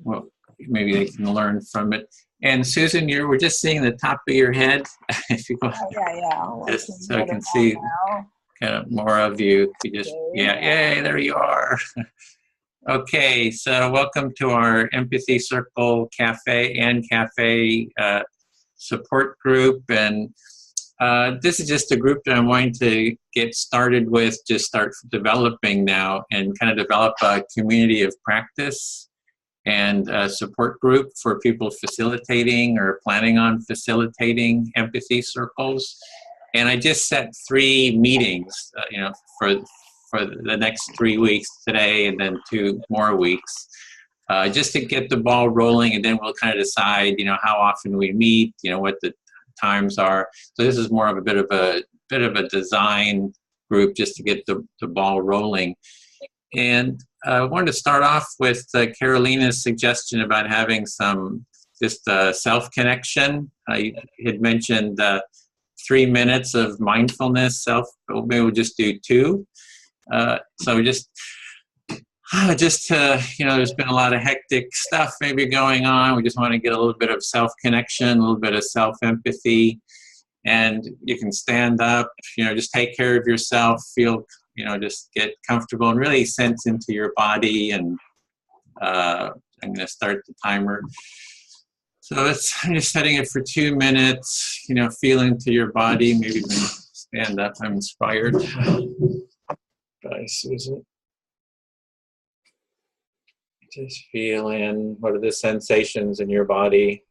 well, maybe they can learn from it. And Susan, you were just seeing the top of your head. If you go, just so I can see kind of more of you. You just, yeah, yay, there you are. Okay, so welcome to our Empathy Circle Cafe and Cafe support group. And this is just a group that I'm wanting to get started with, just start developing now and kind of develop a community of practice and a support group for people facilitating or planning on facilitating empathy circles. And I just set 3 meetings, for the next 3 weeks, today and then 2 more weeks, just to get the ball rolling, and then we'll kind of decide, how often we meet, what the times are. So this is more of a bit of a design group just to get the ball rolling. And I wanted to start off with Carolina's suggestion about having some just self-connection. I had mentioned 3 minutes of mindfulness, maybe we'll just do 2. So just there's been a lot of hectic stuff maybe going on. We just want to get a little bit of self-connection, a little bit of self-empathy. And you can stand up, just take care of yourself, feel, just get comfortable and really sense into your body. And I'm going to start the timer. So I'm just setting it for 2 minutes, feel into your body, maybe even stand up. I'm inspired. Hi, Susan. Just feel in, what are the sensations in your body?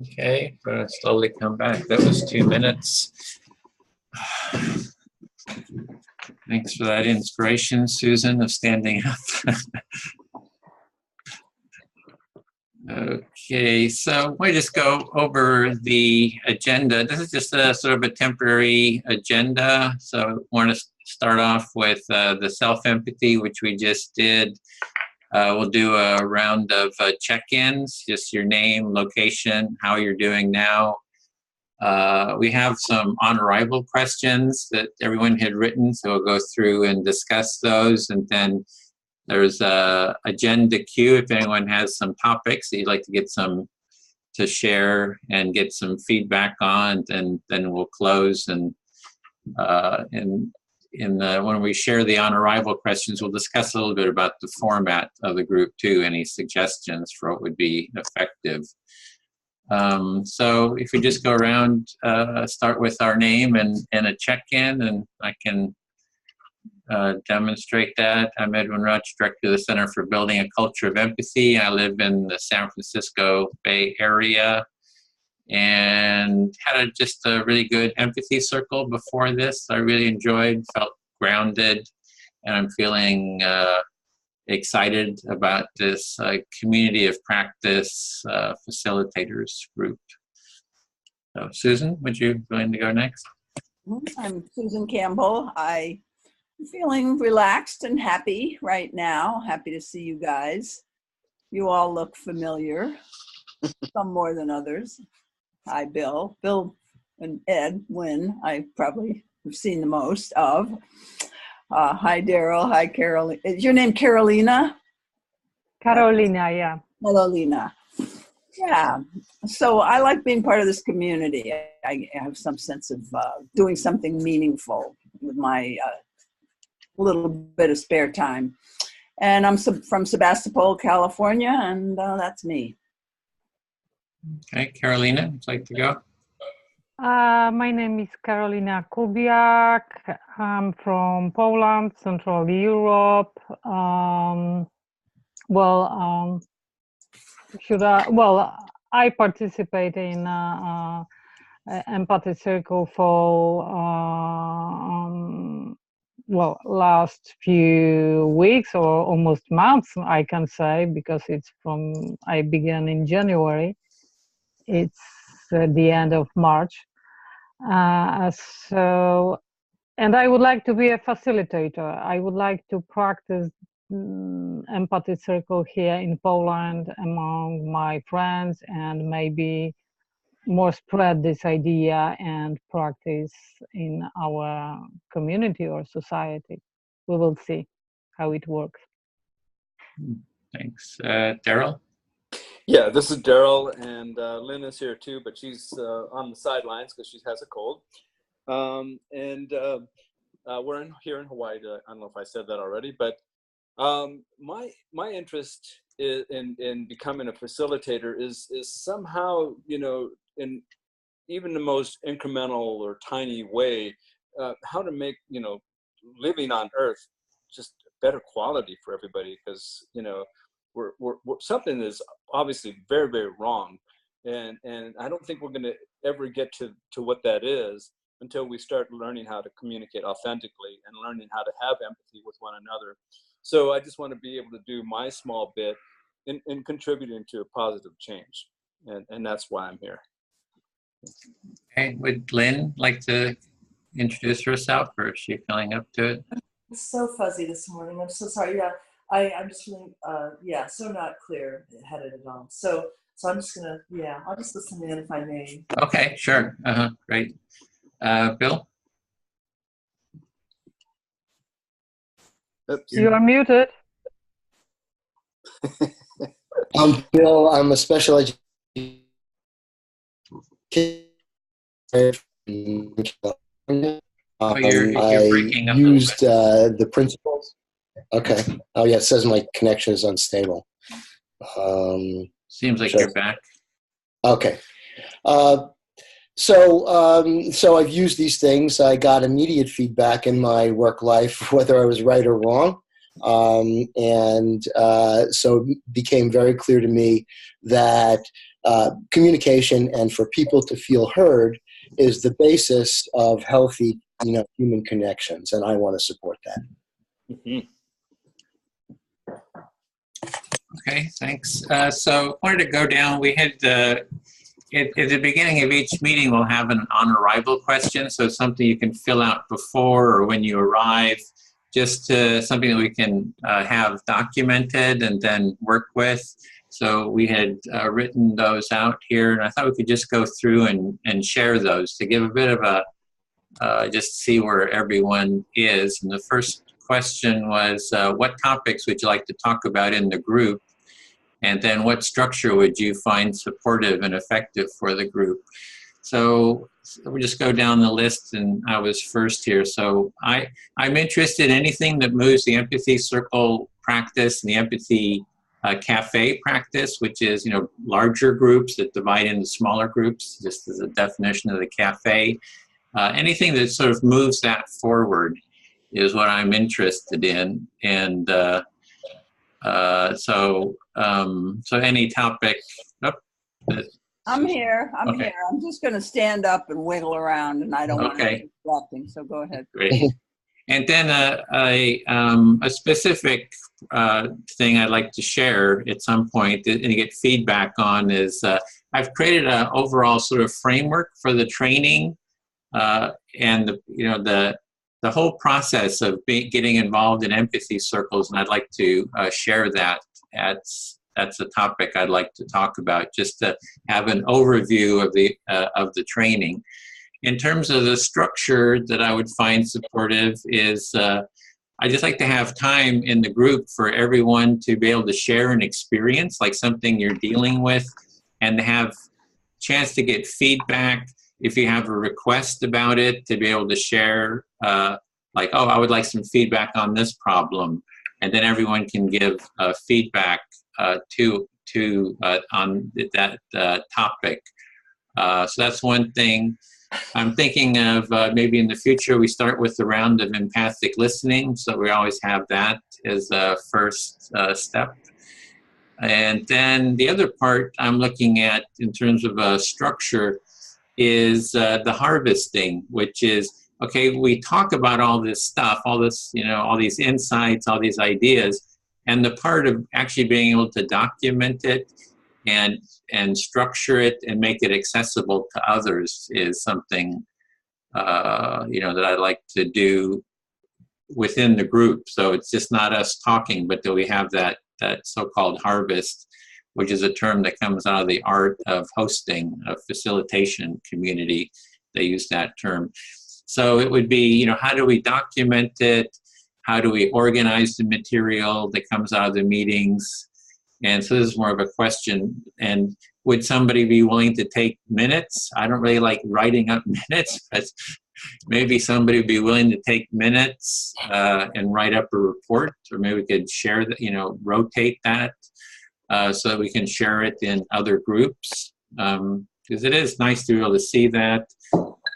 Okay, we're going to slowly come back. That was 2 minutes. Thanks for that inspiration, Susan, of standing up. Okay, so we just go over the agenda. This is just a sort of a temporary agenda. So I want to start off with the self-empathy, which we just did. We'll do a round of check-ins, just your name, location, how you're doing now. We have some on-arrival questions that everyone had written, so we'll go through and discuss those. And then there's a agenda queue if anyone has some topics that you'd like to get some to share and get some feedback on, and then we'll close. And when we share the on-arrival questions, we'll discuss a little bit about the format of the group too, any suggestions for what would be effective. So if we just go around, start with our name and a check-in, and I can demonstrate that. I'm Edwin Rutch, Director of the Center for Building a Culture of Empathy. I live in the San Francisco Bay Area and had just a really good empathy circle before this. I really enjoyed, felt grounded, and I'm feeling excited about this community of practice facilitators group. So Susan, would you be willing to go next? I'm Susan Campbell. I Feeling relaxed and happy right now. Happy to see you guys. You all look familiar, some more than others. Hi, Bill. Bill and Ed Wynn, I probably have seen the most of. Hi, Daryl. Hi, Carolina. Is your name Carolina? Carolina, yeah. Carolina. Yeah. So I like being part of this community. I have some sense of doing something meaningful with my little bit of spare time. And I'm from Sebastopol, California, and that's me. Okay, Carolina, would you like to go? My name is Carolina Kubiak. I'm from Poland, Central Europe. I participate in empathy circle for last few weeks or almost months, I can say, because I began in January. It's the end of March. And I would like to be a facilitator. I would like to practice empathy circle here in Poland among my friends, and maybe more spread this idea and practice in our community or society. We will see how it works. Thanks. Daryl? Yeah, this is Daryl, and Lynn is here too, but she's on the sidelines because she has a cold. We're here in Hawaii. I don't know if I said that already, but my interest in becoming a facilitator is somehow, in even the most incremental or tiny way, how to make living on Earth just better quality for everybody, because we're something is obviously very, very wrong, and I don't think we're going to ever get to what that is until we start learning how to communicate authentically and learning how to have empathy with one another. So I just want to be able to do my small bit in contributing to a positive change, and that's why I'm here. Okay, would Lynn like to introduce herself, or is she feeling up to it? It's so fuzzy this morning. I'm so sorry. Yeah, I'm just feeling, so not clear-headed at all. So I'm just gonna, I'll just listen in if I may. Okay, sure. Great. Bill? Oops. You are muted. I'm Bill. I'm a special education. You're breaking up I used the principles. Okay. Oh yeah, it says my connection is unstable. Seems like you're back. Okay. So I've used these things. I got immediate feedback in my work life, whether I was right or wrong. So it became very clear to me that communication and for people to feel heard is the basis of healthy, human connections, and I want to support that. Mm-hmm. Okay, thanks. So I wanted to go down. We had at the beginning of each meeting, we'll have an on-arrival question. So something you can fill out before or when you arrive, just something that we can have documented and then work with. So we had written those out here, and I thought we could just go through and share those to give a bit of a, just see where everyone is. And the first question was, what topics would you like to talk about in the group? And then what structure would you find supportive and effective for the group? So we'll just go down the list, and I was first here. So I'm interested in anything that moves the empathy circle practice and the empathy cafe practice, which is, larger groups that divide into smaller groups, just as a definition of the cafe. Anything that sort of moves that forward is what I'm interested in. And so any topic. I'm here. I'm here. I'm just going to stand up and wiggle around, and I don't want to be interrupting. So go ahead. Great. And then a specific thing I'd like to share at some point and get feedback on is I've created an overall sort of framework for the training and the the whole process of getting involved in empathy circles, and I'd like to share that. That's a topic I'd like to talk about, just to have an overview of the training. In terms of the structure that I would find supportive is I just like to have time in the group for everyone to be able to share an experience, like something you're dealing with, and have chance to get feedback. If you have a request about it, to be able to share, like, oh, I would like some feedback on this problem, and then everyone can give feedback on that topic. So that's one thing. I'm thinking of maybe in the future we start with the round of empathic listening, so we always have that as a first step. And then the other part I'm looking at in terms of structure is the harvesting, which is, okay, we talk about all this stuff, all this, all these insights, all these ideas, and the part of actually being able to document it and structure it and make it accessible to others is something, that I like to do within the group. So it's just not us talking, but that we have that so-called harvest, which is a term that comes out of the art of hosting, a facilitation community. They use that term. So it would be, how do we document it? How do we organize the material that comes out of the meetings? And so this is more of a question. And would somebody be willing to take minutes? I don't really like writing up minutes, but maybe somebody would be willing to take minutes and write up a report, or maybe we could share that, rotate that so that we can share it in other groups. Because it is nice to be able to see that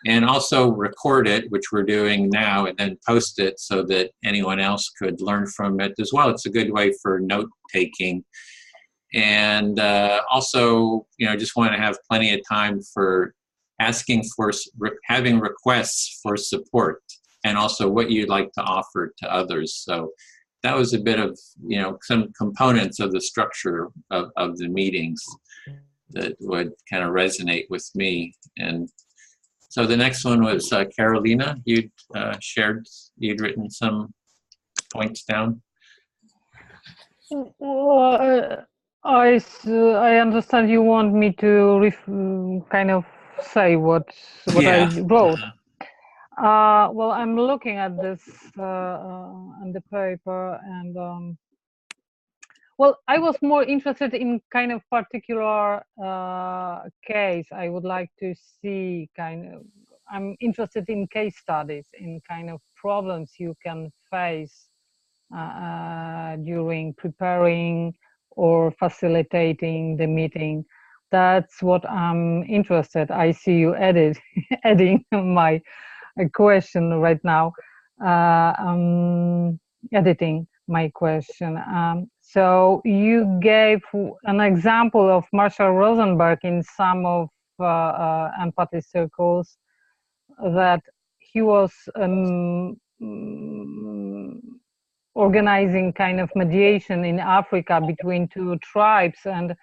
and also record it, which we're doing now, and then post it so that anyone else could learn from it as well. It's a good way for note taking. And also, just want to have plenty of time for asking for, having requests for support, and also what you'd like to offer to others. So that was a bit of, some components of the structure of the meetings that would kind of resonate with me. And so the next one was Carolina. You'd written some points down. Well, I understand you want me to kind of say what I wrote. Well, I'm looking at this on the paper, and well, I was more interested in kind of particular case. I would like to see I'm interested in case studies, in kind of problems you can face during preparing or facilitating the meeting. That's what I'm interested. I see you adding my question right now, editing my question. So you gave an example of Marshall Rosenberg in some of empathy circles, that he was organizing kind of mediation in Africa between two tribes, and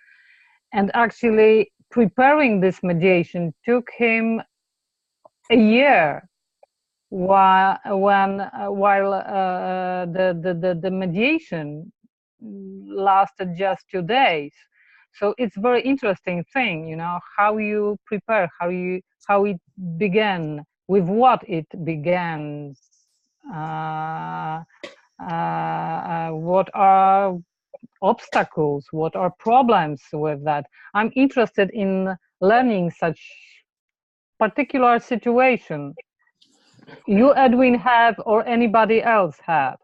actually preparing this mediation took him a year, while the mediation lasted just 2 days. So it's very interesting thing, how you prepare, how it began, with what it began. What are obstacles, what are problems with that? I'm interested in learning such particular situation you, Edwin, have, or anybody else have,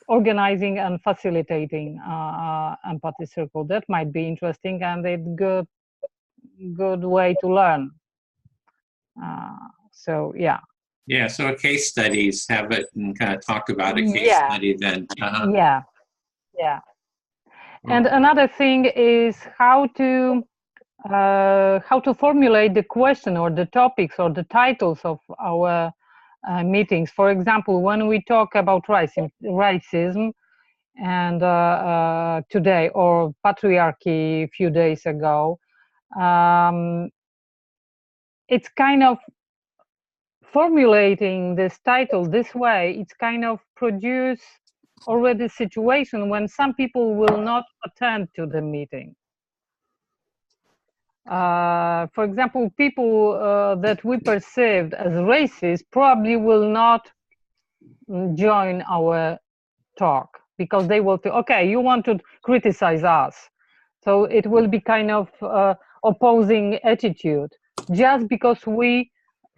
organizing and facilitating empathy circle. That might be interesting, and it's good way to learn. So yeah. Yeah, so a case studies, have it and kind of talk about a case study then. Yeah. And another thing is how to formulate the question or the topics or the titles of our meetings. For example, when we talk about racism and today, or patriarchy a few days ago, it's kind of formulating this title this way, it's kind of produce already a situation when some people will not attend to the meeting. For example, people that we perceived as racist probably will not join our talk because they will think, okay, you want to criticize us. So it will be kind of opposing attitude just because we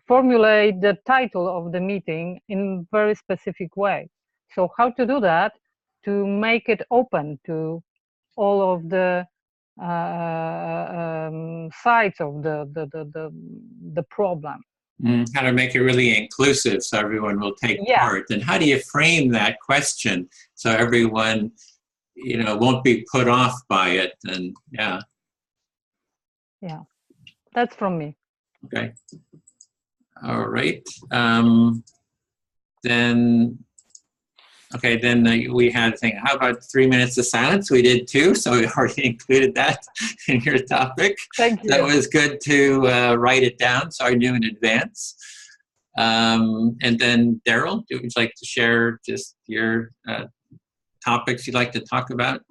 formulate the title of the meeting in very specific way. So how to do that? To make it open to all of the sides of the problem. How to make it really inclusive so everyone will take part. And how do you frame that question so everyone, won't be put off by it? And yeah, that's from me. Okay. All right. Then we had a thing. How about 3 minutes of silence? We did too, so we already included that in your topic. Thank you. That was good to write it down, so I knew in advance. And then Daryl, would you like to share just your topics you'd like to talk about?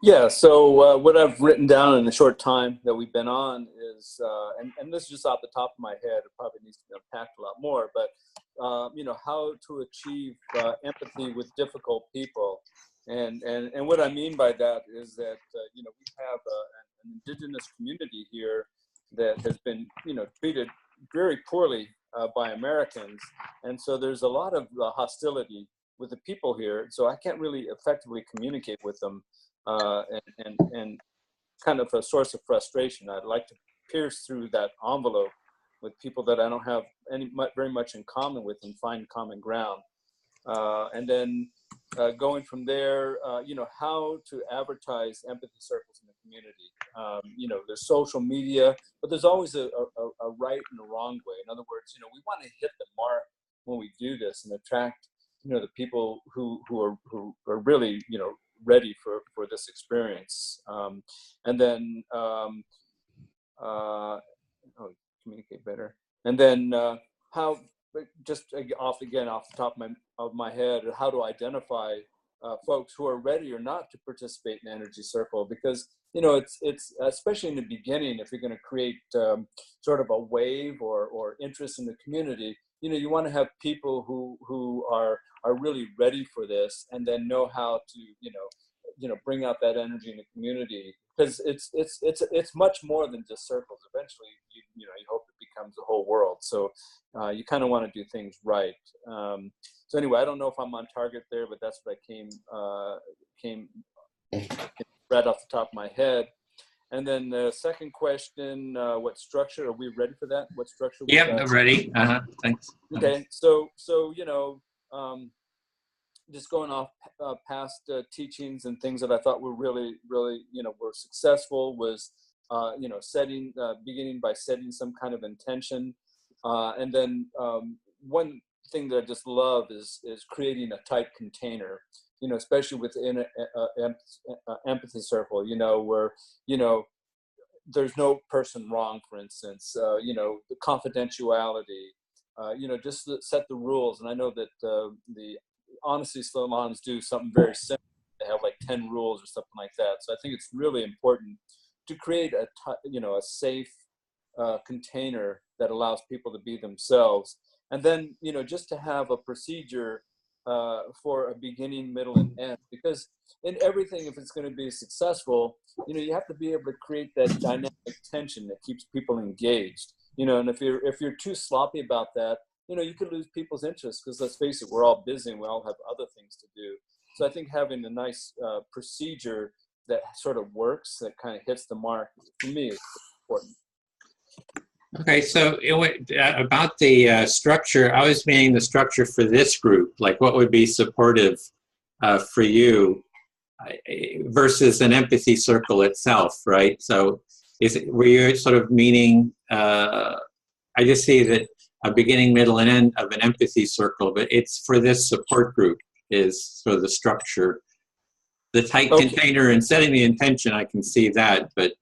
Yeah, so what I've written down in the short time that we've been on is, and this is just off the top of my head, it probably needs to be unpacked a lot more, but how to achieve empathy with difficult people. And what I mean by that is that, we have an indigenous community here that has been, treated very poorly by Americans. And so there's a lot of hostility with the people here. So I can't really effectively communicate with them. And kind of a source of frustration. I'd like to pierce through that envelope with people that I don't have very much in common with and find common ground. And then going from there, how to advertise empathy circles in the community. There's social media, but there's always a right and a wrong way. In other words, we want to hit the mark when we do this and attract, the people who are really, ready for this experience. And then communicate better. And then how, just off the top of my head, how to identify folks who are ready or not to participate in Energy Circle, because it's especially in the beginning, if you're going to create sort of a wave or interest in the community, you want to have people who are really ready for this and then know how to bring out that energy in the community, because it's much more than just circles. Eventually you hope it becomes the whole world, so you kind of want to do things right. So anyway, I don't know if I'm on target there, but that's what I came right off the top of my head. And then the second question, what structure, are we ready for that? What structure? Yeah, ready. Thanks. Okay, so just going off past teachings and things that I thought were really, were successful was, beginning by setting some kind of intention. And then one thing that I just love is creating a tight container, especially within an empathy circle, where, there's no person wrong, for instance, the confidentiality, just set the rules. And I know that the Honesty salons do something very simple. They have like 10 rules or something like that. So I think it's really important to create a safe container that allows people to be themselves. And then, just to have a procedure for a beginning, middle, and end, because in everything, if it's going to be successful, you have to be able to create that dynamic tension that keeps people engaged. And if you're too sloppy about that, you could lose people's interest, because let's face it, we're all busy and we all have other things to do. So I think having a nice procedure that sort of works, that kind of hits the mark, for me is important. Okay, so about the structure, I was meaning the structure for this group, like what would be supportive for you versus an empathy circle itself, right? So were you sort of meaning, I just see that a beginning, middle, and end of an empathy circle, but it's for this support group is sort of the structure. The tight container and setting the intention, I can see that, but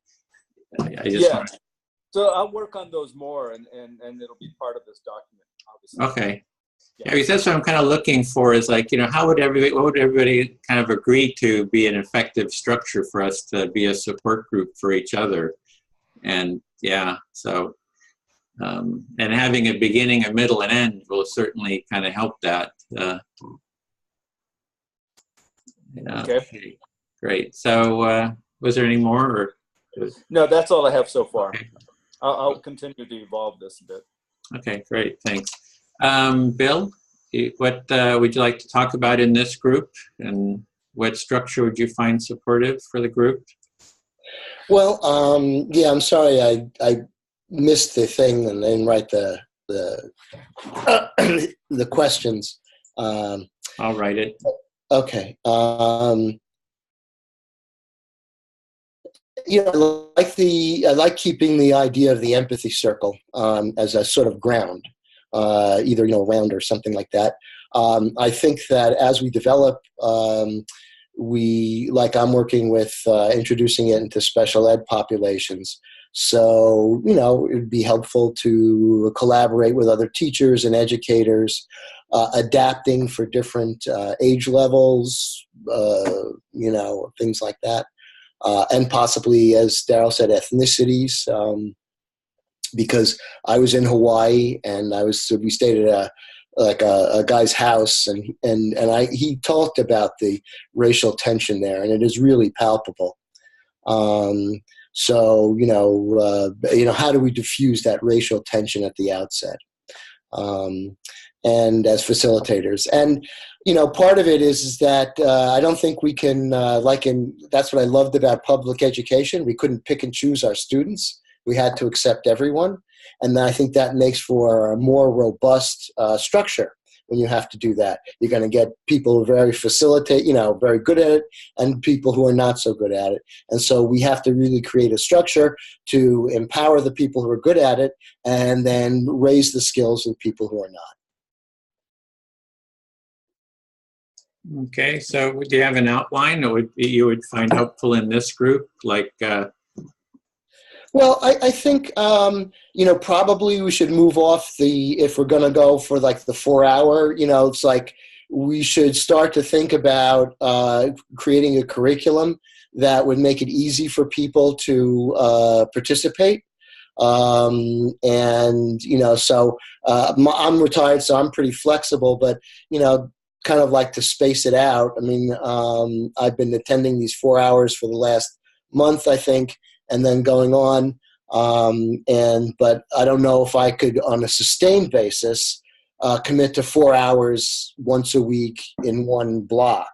I just want to... So I'll work on those more, and it'll be part of this document. Okay. Yeah, because that's what I'm kind of looking for is like, you know, what would everybody kind of agree to be an effective structure for us to be a support group for each other? And yeah, so, and having a beginning, a middle, and end will certainly kind of help that. Okay. Great. So was there any more? Or? No, that's all I have so far. Okay. I'll continue to evolve this a bit. Okay, great. Thanks. Bill, what would you like to talk about in this group, and what structure would you find supportive for the group? Well, yeah, I'm sorry I missed the thing and didn't write the questions. I'll write it. Okay. You know, I like keeping the idea of the empathy circle as a sort of ground, either, you know, round or something like that. I think that as we develop, I'm working with introducing it into special ed populations. So, you know, it would be helpful to collaborate with other teachers and educators, adapting for different age levels, you know, things like that. And possibly, as Daryl said, ethnicities, because I was in Hawaii and we stayed at a guy's house, and he talked about the racial tension there, and it is really palpable. So you know, how do we diffuse that racial tension at the outset? And as facilitators, and you know, part of it is that I don't think we can, that's what I loved about public education. We couldn't pick and choose our students. We had to accept everyone. And I think that makes for a more robust structure when you have to do that. You're going to get people who very very good at it, and people who are not so good at it. And so we have to really create a structure to empower the people who are good at it and then raise the skills of people who are not. Okay, so do you have an outline that you would find helpful in this group? Like, well, I think you know, probably we should move off if we're going to go for like the 4 hour. You know, it's like we should start to think about creating a curriculum that would make it easy for people to participate. And you know, so I'm retired, so I'm pretty flexible, but you know, kind of like to space it out. I mean, I've been attending these 4 hours for the last month, I think, and then going on. But I don't know if I could, on a sustained basis, commit to 4 hours once a week in one block.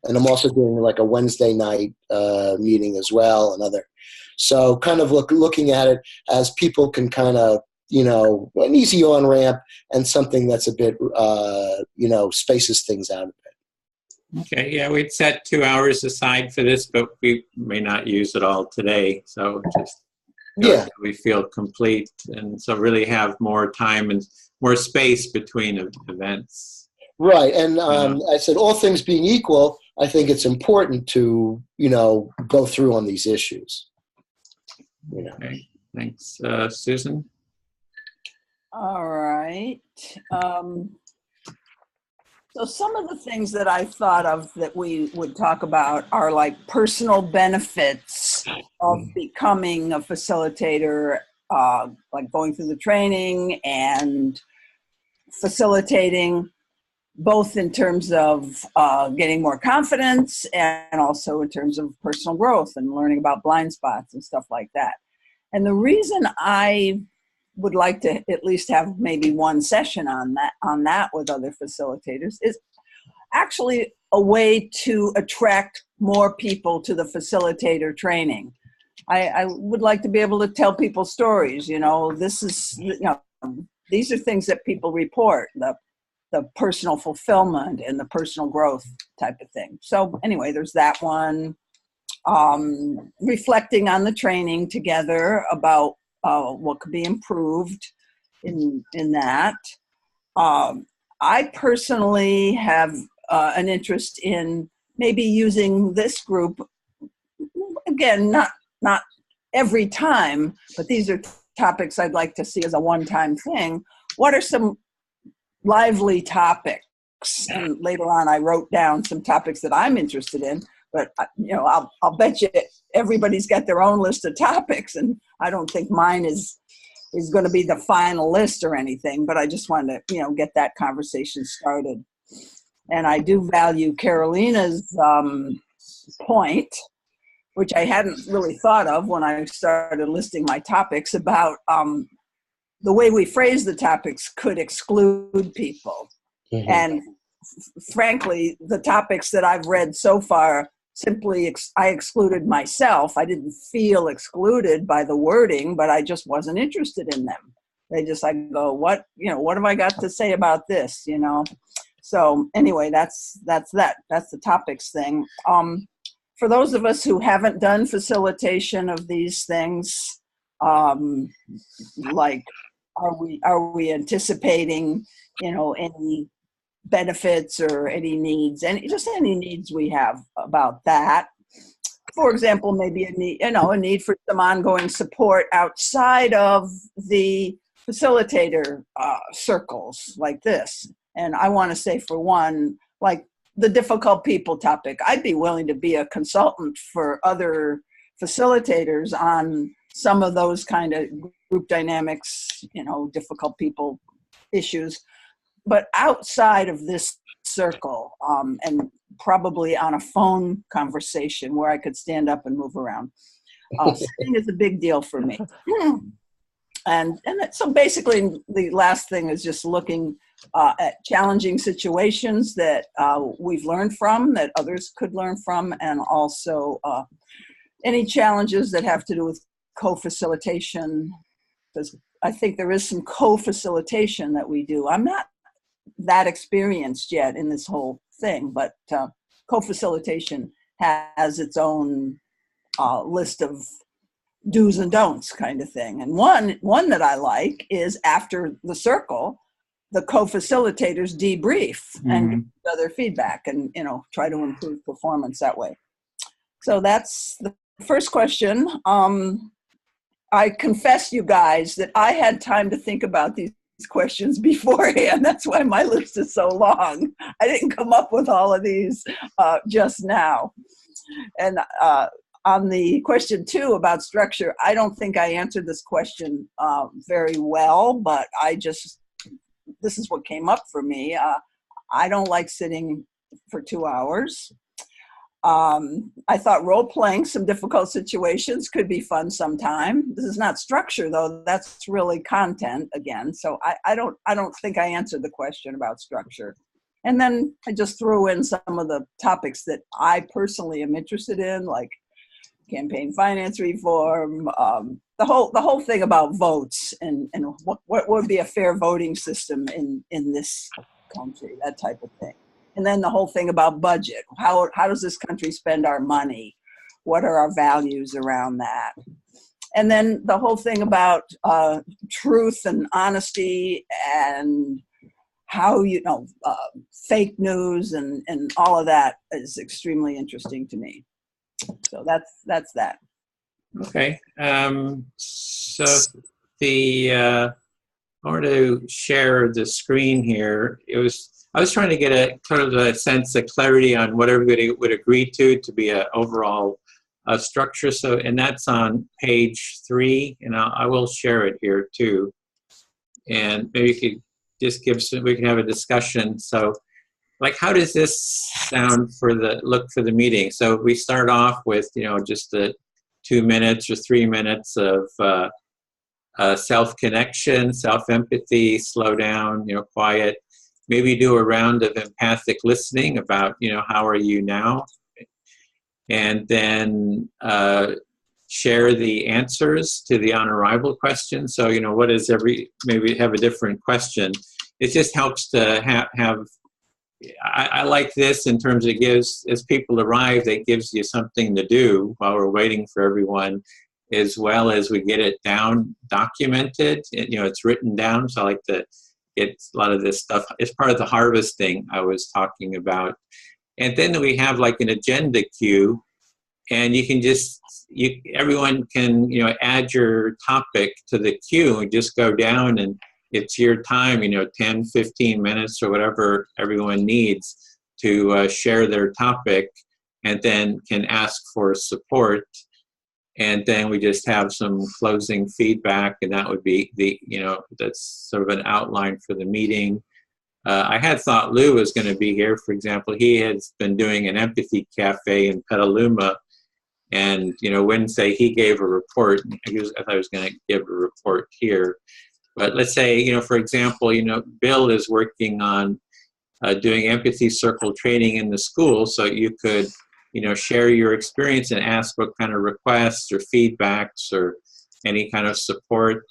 And I'm also doing like a Wednesday night meeting as well, so kind of looking at it as people can kind of, you know, an easy on ramp and something that's a bit, you know, spaces things out a bit. Okay, yeah, we'd set 2 hours aside for this, but we may not use it all today. So just we feel complete, and so really have more time and more space between events. Right, and I said, all things being equal, I think it's important to, you know, go through on these issues. You know. Okay, thanks, Susan. All right. So some of the things that I thought of that we would talk about are like personal benefits of becoming a facilitator, like going through the training and facilitating, both in terms of getting more confidence and also in terms of personal growth and learning about blind spots and stuff like that. And the reason I would like to at least have maybe one session on that with other facilitators is actually a way to attract more people to the facilitator training. I would like to be able to tell people stories. You know, these are things that people report, the personal fulfillment and the personal growth type of thing. So anyway, there's that one. Reflecting on the training together about what could be improved in that. I personally have an interest in maybe using this group, again, not every time, but these are topics I'd like to see as a one-time thing. What are some lively topics. And later on, I wrote down some topics that I'm interested in. But I'll bet you everybody's got their own list of topics, and I don't think mine is going to be the final list or anything. But I just wanted to get that conversation started. And I do value Carolina's point, which I hadn't really thought of when I started listing my topics, about the way we phrase the topics could exclude people. Mm-hmm. And frankly, the topics that I've read so far, simply I excluded myself. I didn't feel excluded by the wording, but I just wasn't interested in them. I go, what have I got to say about this, So anyway, that's that. That's the topics thing. For those of us who haven't done facilitation of these things, like, are we anticipating, any benefits or any needs, and just any needs we have about that? For example, maybe a need for some ongoing support outside of the facilitator circles like this. And I want to say, for one, like the difficult people topic, I'd be willing to be a consultant for other facilitators on some of those kind of group dynamics, difficult people issues. But outside of this circle, and probably on a phone conversation where I could stand up and move around, sitting is a big deal for me. And so basically the last thing is just looking at challenging situations that we've learned from, that others could learn from, and also any challenges that have to do with co-facilitation, because I think there is some co-facilitation that we do. I'm not that experienced yet in this whole thing, but co-facilitation has its own list of do's and don'ts kind of thing. And one that I like is, after the circle, the co-facilitators debrief and give each other feedback and, try to improve performance that way. So that's the first question. I confess, you guys, that I had time to think about these questions beforehand. That's why my list is so long. I didn't come up with all of these just now. And on the question 2 about structure, I don't think I answered this question very well, but this is what came up for me. I don't like sitting for 2 hours. I thought role-playing some difficult situations could be fun sometime. This is not structure, though. That's really content again. So I don't think I answered the question about structure. And then I just threw in some of the topics that I personally am interested in, like campaign finance reform, the whole thing about votes, and what would be a fair voting system in this country, that type of thing. And then the whole thing about budget. How does this country spend our money? What are our values around that? And then the whole thing about truth and honesty, and how, fake news and all of that is extremely interesting to me. So that's that. Okay. So I want to share the screen here. I was trying to get a kind of a sense of clarity on what everybody would agree to be an overall structure. So, and that's on page 3, and I will share it here too. And maybe you could just we can have a discussion. So, like, how does this sound for the meeting? So we start off with, just the 2 minutes or 3 minutes of self-connection, self-empathy, slow down, quiet. Maybe do a round of empathic listening about, how are you now? And then share the answers to the on-arrival question. So, what is maybe have a different question. It just helps to have I like this in terms of as people arrive, it gives you something to do while we're waiting for everyone, as well as we get it documented. It's written down. So I like to get a lot of this stuff. It's part of the harvesting I was talking about. And then we have like an agenda queue, and you can everyone can, add your topic to the queue and just go down and it's your time, 10, 15 minutes or whatever everyone needs to share their topic, and then can ask for support. And then we just have some closing feedback, and that would be that's sort of an outline for the meeting. I had thought Lou was going to be here. For example, he has been doing an empathy cafe in Petaluma, and Wednesday he gave a report. I thought I was going to give a report here, but let's say for example, Bill is working on doing empathy circle training in the school, so you could share your experience and ask what kind of requests or feedbacks or any kind of support.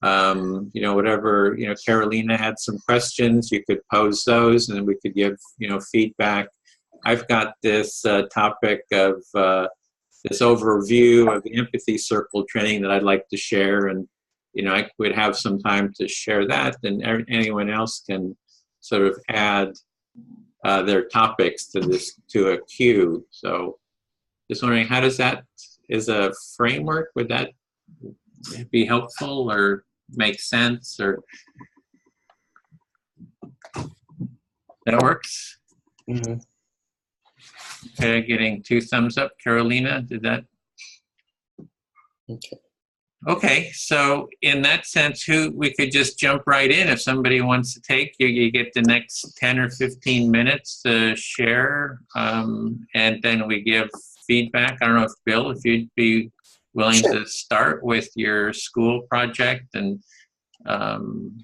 Whatever, Carolina had some questions, you could pose those and we could give, feedback. I've got this topic of this overview of the empathy circle training that I'd like to share, and, I would have some time to share that, and anyone else can sort of add their topics to a queue. So just wondering, how does that, is a framework, would that be helpful or make sense, or that works? Mm-hmm. Okay, getting 2 thumbs up. Carolina, did that? Okay. Okay, so in that sense, we could just jump right in. If somebody wants to take, you get the next 10 or 15 minutes to share, and then we give feedback. I don't know if Bill, if you'd be willing to start with your school project, and we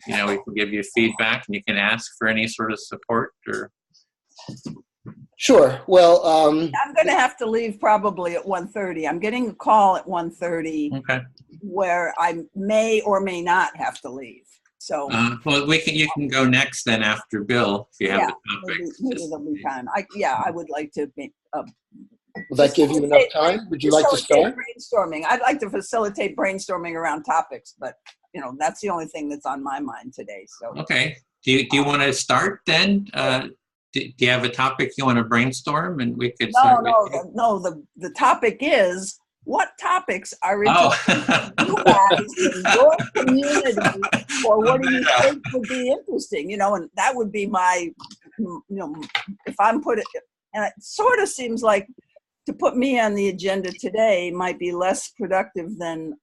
can give you feedback and you can ask for any sort of support or. Sure. Well, I'm going to have to leave probably at 1:30. I'm getting a call at 1:30. Okay. Where I may or may not have to leave. So. Well, you can go next then after Bill if you have the topic. Maybe there'll be time. I would like to. Will that give you enough time? Would you like to start? Brainstorming. I'd like to facilitate brainstorming around topics, but that's the only thing that's on my mind today. So. Okay. Do you want to start then? Do you have a topic you want to brainstorm, and we could? No. The topic is, what topics are interesting to you guys in your community, or what do you think would be interesting? And that would be my, if I'm put it, and it sort of seems like to put me on the agenda today might be less productive than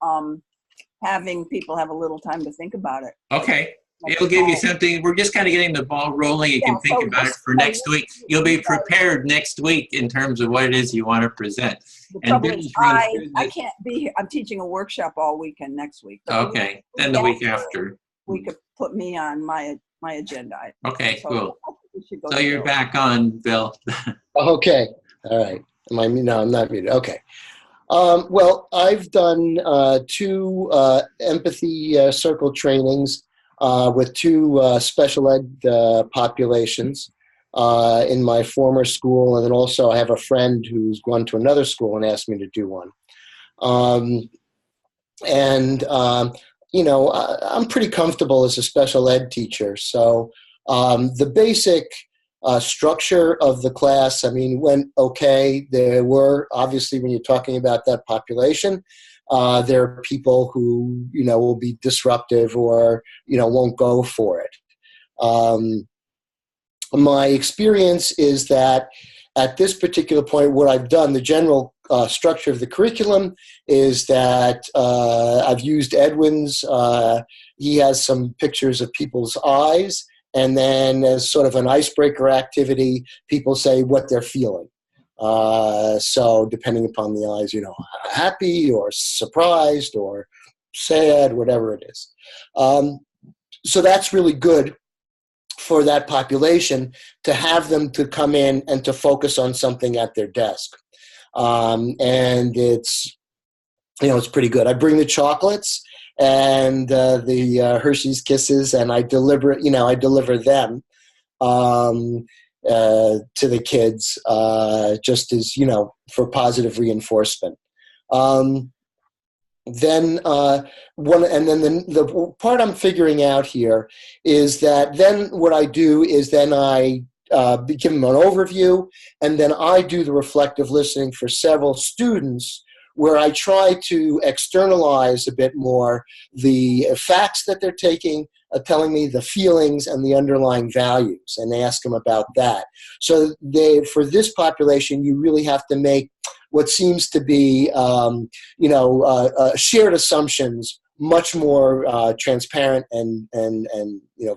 having people have a little time to think about it. Okay. It'll give you something. We're just kind of getting the ball rolling. You can think about it for next week. You'll be prepared next week in terms of what it is you want to present. The trouble is, I can't be here. I'm teaching a workshop all weekend next week. Okay. Then the week after. We could put me on my agenda. Okay, cool. So you're back on, Bill. Okay. All right. No, I'm not muted. Okay. Well, I've done 2 empathy circle trainings with 2 special ed populations in my former school, and then also I have a friend who's gone to another school and asked me to do one. I'm pretty comfortable as a special ed teacher, so the basic structure of the class, went okay. There were, obviously, when you're talking about that population, there are people who, will be disruptive or, won't go for it. My experience is that at this particular point, what I've done, the general structure of the curriculum is that I've used Edwin's. He has some pictures of people's eyes, and then as sort of an icebreaker activity, people say what they're feeling. So depending upon the eyes, happy or surprised or sad, whatever it is. So that's really good for that population, to have them to come in and to focus on something at their desk. And it's, it's pretty good. I bring the chocolates and the Hershey's Kisses, and I deliver them to the kids, just as, for positive reinforcement. Then the part I'm figuring out here is that then what I do is then I give them an overview, and then I do the reflective listening for several students, where I try to externalize a bit more the facts that they're taking, telling me the feelings and the underlying values, and they ask them about that. So for this population, you really have to make what seems to be, shared assumptions much more transparent and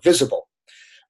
visible.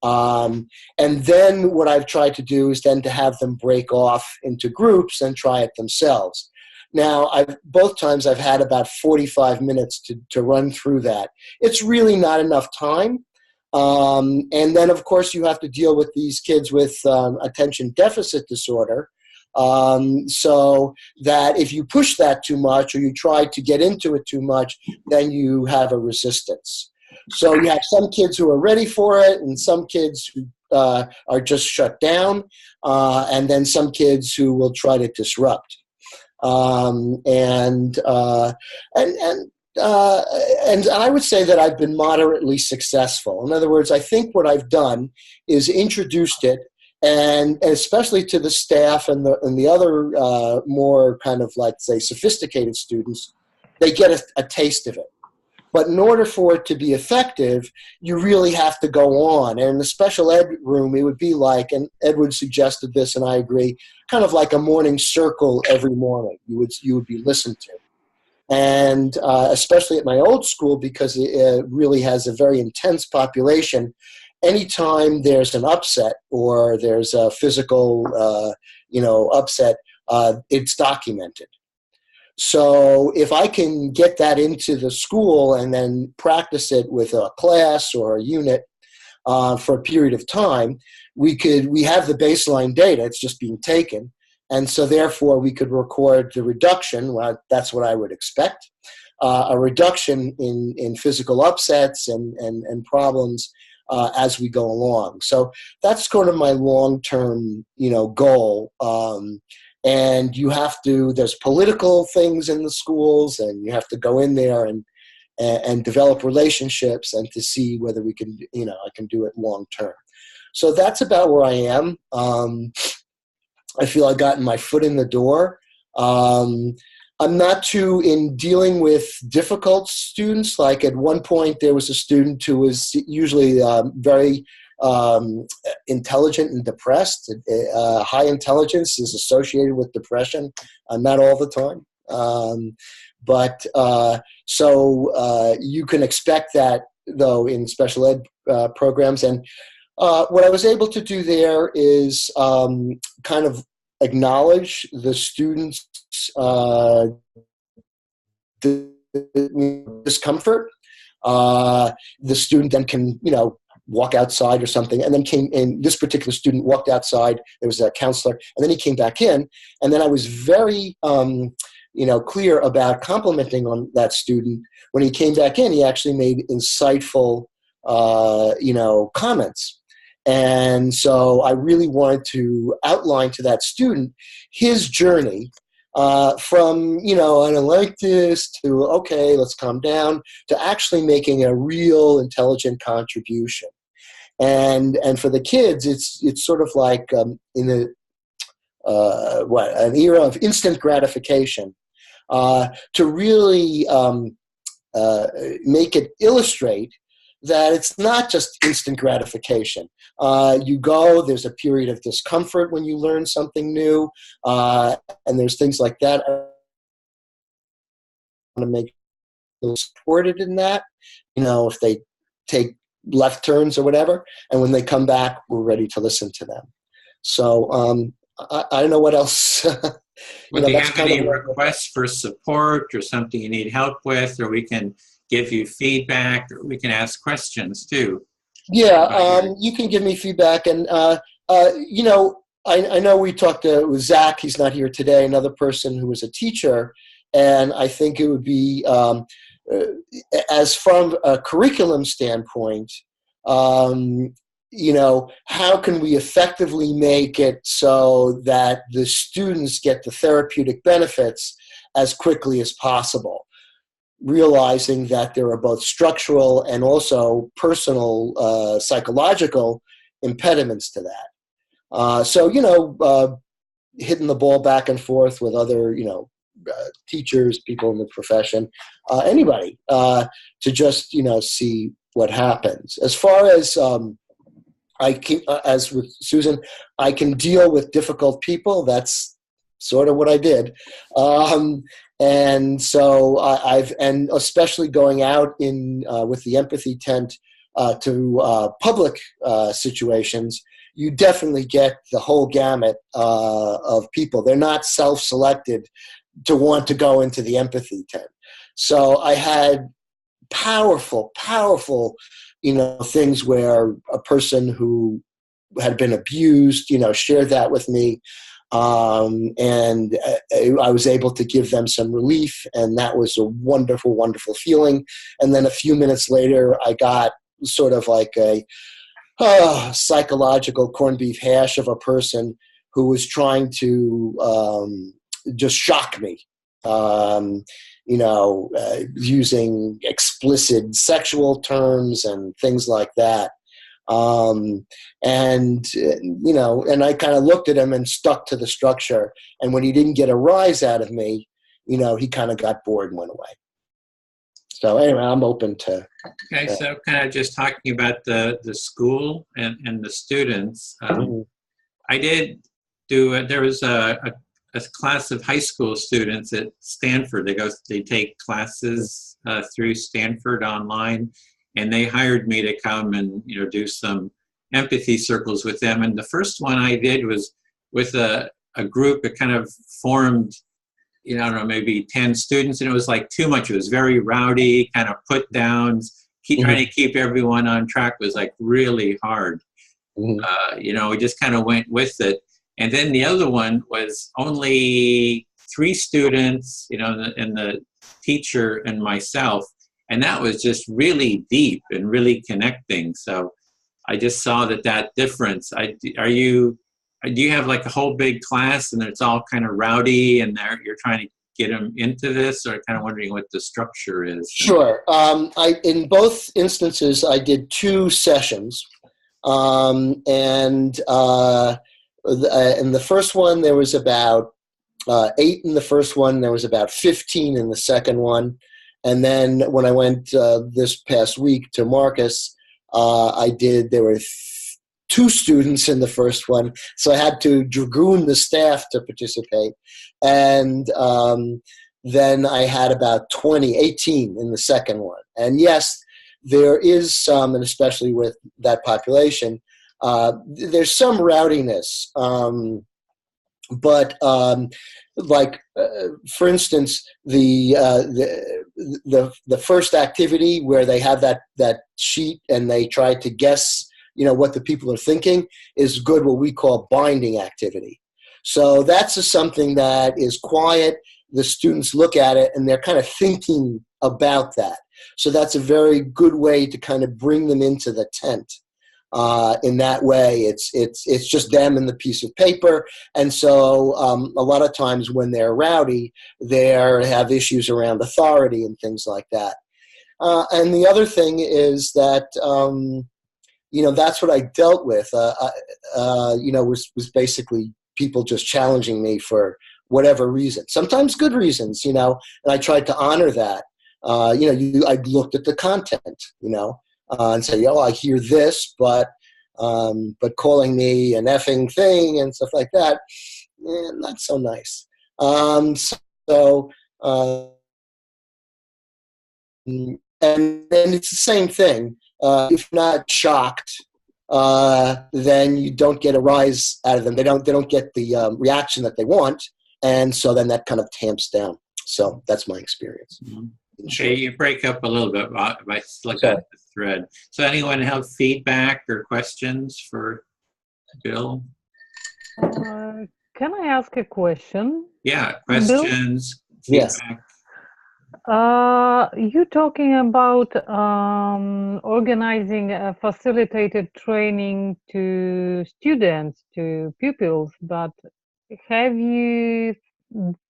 And then what I've tried to do is then to have them break off into groups and try it themselves. Now, both times I've had about 45 minutes to run through that. It's really not enough time. And then, of course, you have to deal with these kids with attention deficit disorder. So that if you push that too much or you try to get into it too much, then you have a resistance. So you have some kids who are ready for it and some kids who are just shut down, and then some kids who will try to disrupt. And I would say that I've been moderately successful. In other words, I think what I've done is introduced it, and especially to the staff and the other more kind of like, say, sophisticated students, they get a taste of it. But in order for it to be effective, you really have to go on. And in the special ed room, it would be like, and Edward suggested this, and I agree, kind of like a morning circle every morning you would be listened to. And especially at my old school, because it really has a very intense population, anytime there's an upset or there's a physical, upset, it's documented. So if I can get that into the school and then practice it with a class or a unit for a period of time, we have the baseline data, it's just being taken. And so therefore we could record the reduction, well, that's what I would expect, a reduction in physical upsets and problems as we go along. So that's kind of my long-term, goal. And there's political things in the schools, and you have to go in there and develop relationships and to see whether we can, I can do it long term. So that's about where I am. I feel I've gotten my foot in the door. I'm not too in dealing with difficult students. Like at one point, there was a student who was usually very intelligent and depressed. High intelligence is associated with depression, not all the time. So you can expect that, though, in special ed programs. And what I was able to do there is kind of acknowledge the students' discomfort. The student then can, walk outside or something, and then came in. This particular student walked outside. There was a counselor, and then he came back in. And then I was very, clear about complimenting on that student. When he came back in, he actually made insightful, comments. And so I really wanted to outline to that student his journey from, I don't like this, to, okay, let's calm down, to actually making a real intelligent contribution. And for the kids, it's sort of like in an era of instant gratification, to really make it illustrate that it's not just instant gratification. You go, there's a period of discomfort when you learn something new, and there's things like that. I want to make them supported in that, if they take left turns or whatever, and when they come back, we're ready to listen to them. So I don't know what else. Do you have any requests for support or something you need help with, or we can give you feedback, or we can ask questions too? Yeah, you can give me feedback. And, I know we talked with Zach, he's not here today, another person who was a teacher, and I think it would be, as from a curriculum standpoint, how can we effectively make it so that the students get the therapeutic benefits as quickly as possible, realizing that there are both structural and also personal psychological impediments to that. Hitting the ball back and forth with other, teachers, people in the profession, anybody, to just, see what happens. As far as as with Susan, I can deal with difficult people. That's sort of what I did. And so and especially going out with the empathy tent to public situations, you definitely get the whole gamut of people. They're not self-selected to want to go into the empathy tent. So I had powerful, things where a person who had been abused, shared that with me. And I was able to give them some relief, and that was a wonderful, wonderful feeling. And then a few minutes later, I got sort of like a psychological corned beef hash of a person who was trying to just shock me, using explicit sexual terms and things like that. And I kind of looked at him and stuck to the structure. And when he didn't get a rise out of me, he kind of got bored and went away. So anyway, I'm open to. Okay, so kind of just talking about the school and the students. I did do. There was a class of high school students at Stanford. They take classes through Stanford online. And they hired me to come and do some empathy circles with them. And the first one I did was with a group that kind of formed, I don't know, maybe 10 students, and it was like too much. It was very rowdy, kind of put downs. Trying to keep everyone on track was like really hard. We just kind of went with it. And then the other one was only 3 students, and the teacher and myself. And that was just really deep and really connecting. So I just saw that difference. Do you have like a whole big class and it's all kind of rowdy and you're trying to get them into this, or kind of wondering what the structure is? Sure. In both instances, I did 2 sessions. And in the first one, there was about 8 in the first one. There was about 15 in the second one. And then when I went this past week to Marcus, there were 2 students in the first one, so I had to dragoon the staff to participate. And then I had about 18 in the second one. And yes, there is some, and especially with that population, there's some rowdiness. But for instance, the first activity where they have that sheet and they try to guess, what the people are thinking is good, what we call binding activity. So that's just something that is quiet. The students look at it and they're kind of thinking about that. So that's a very good way to kind of bring them into the tent. In that way, it's just them and the piece of paper. And so a lot of times when they're rowdy, they have issues around authority and things like that. And the other thing is that, that's what I dealt with, was basically people just challenging me for whatever reason, sometimes good reasons, and I tried to honor that. I looked at the content, and say, I hear this, but calling me an effing thing and stuff like that, not so nice. And it's the same thing. If not shocked, then you don't get a rise out of them. They don't get the reaction that they want, and so then that kind of tamps down. So that's my experience. Mm-hmm. Okay, you break up a little bit by looking at the thread. So anyone have feedback or questions for Bill? Can I ask a question? Yeah, questions, Bill? feedback. You talking about organizing a facilitated training to students, to pupils, but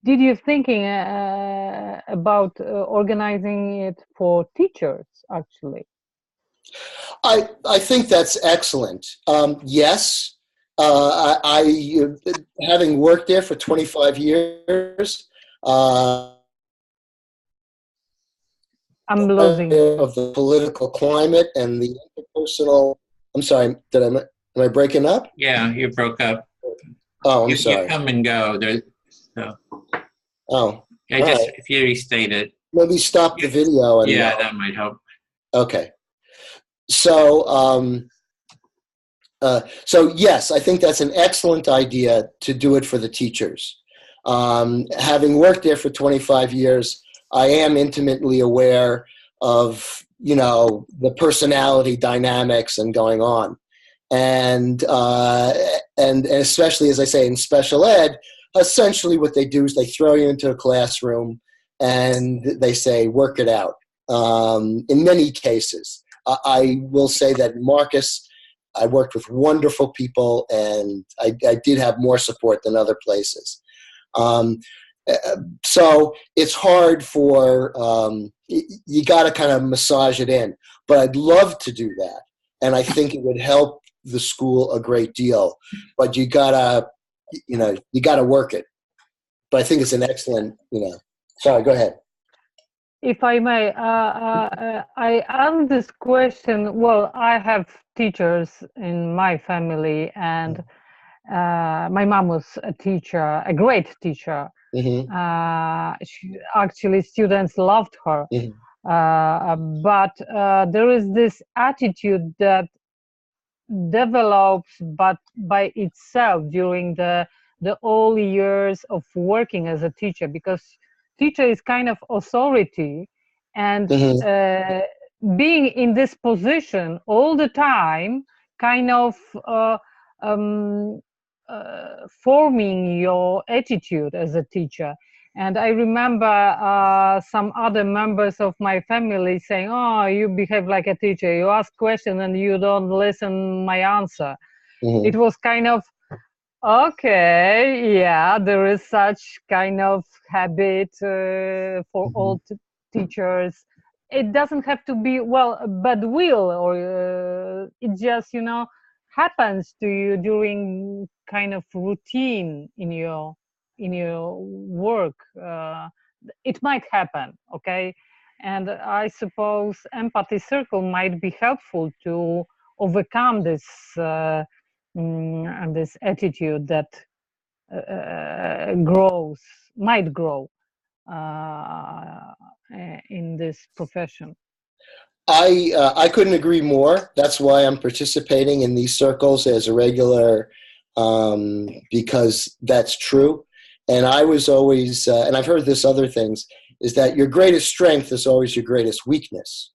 did you thinking about organizing it for teachers, actually? I think that's excellent. Yes, I having worked there for 25 years, I'm losing you. Of the political climate and the interpersonal. I'm sorry, am I breaking up? Yeah, you broke up. Oh, I'm You sorry. come and go. There, so. Oh, Yeah, all just right. if you restate it. Maybe stop the video. And, yeah, that might help. Okay. So, so yes, I think that's an excellent idea to do it for the teachers. Having worked there for 25 years, I am intimately aware of, you know, the personality dynamics and going on. And especially, as I say, in special ed, essentially what they do is they throw you into a classroom and they say, work it out. In many cases, I will say that Marcus, I worked with wonderful people, and I did have more support than other places. So it's hard for, you got to kind of massage it in. But I'd love to do that. And I think it would help the school a great deal. But you got to, you know, you got to work it. But I think it's an excellent, you know. Sorry, go ahead. If I may, I ask this question. Well, I have teachers in my family, and my mom was a teacher, a great teacher. Mm-hmm. Actually, students loved her. Mm-hmm. But there is this attitude that develops but by itself during the early years of working as a teacher, because teacher is kind of authority, and Mm-hmm. being in this position all the time kind of forming your attitude as a teacher. And I remember some other members of my family saying, oh, you behave like a teacher, you ask questions and you don't listen my answer. Mm-hmm. It was kind of, okay, yeah, there is such kind of habit for all teachers. It doesn't have to be, well, bad will, or it just, you know, happens to you during kind of routine in your work. It might happen, okay? And I suppose empathy circle might be helpful to overcome this and this attitude that might grow in this profession. I couldn't agree more. That's why I'm participating in these circles as a regular, because that's true. And I was always, and I've heard this other things, is that your greatest strength is always your greatest weakness.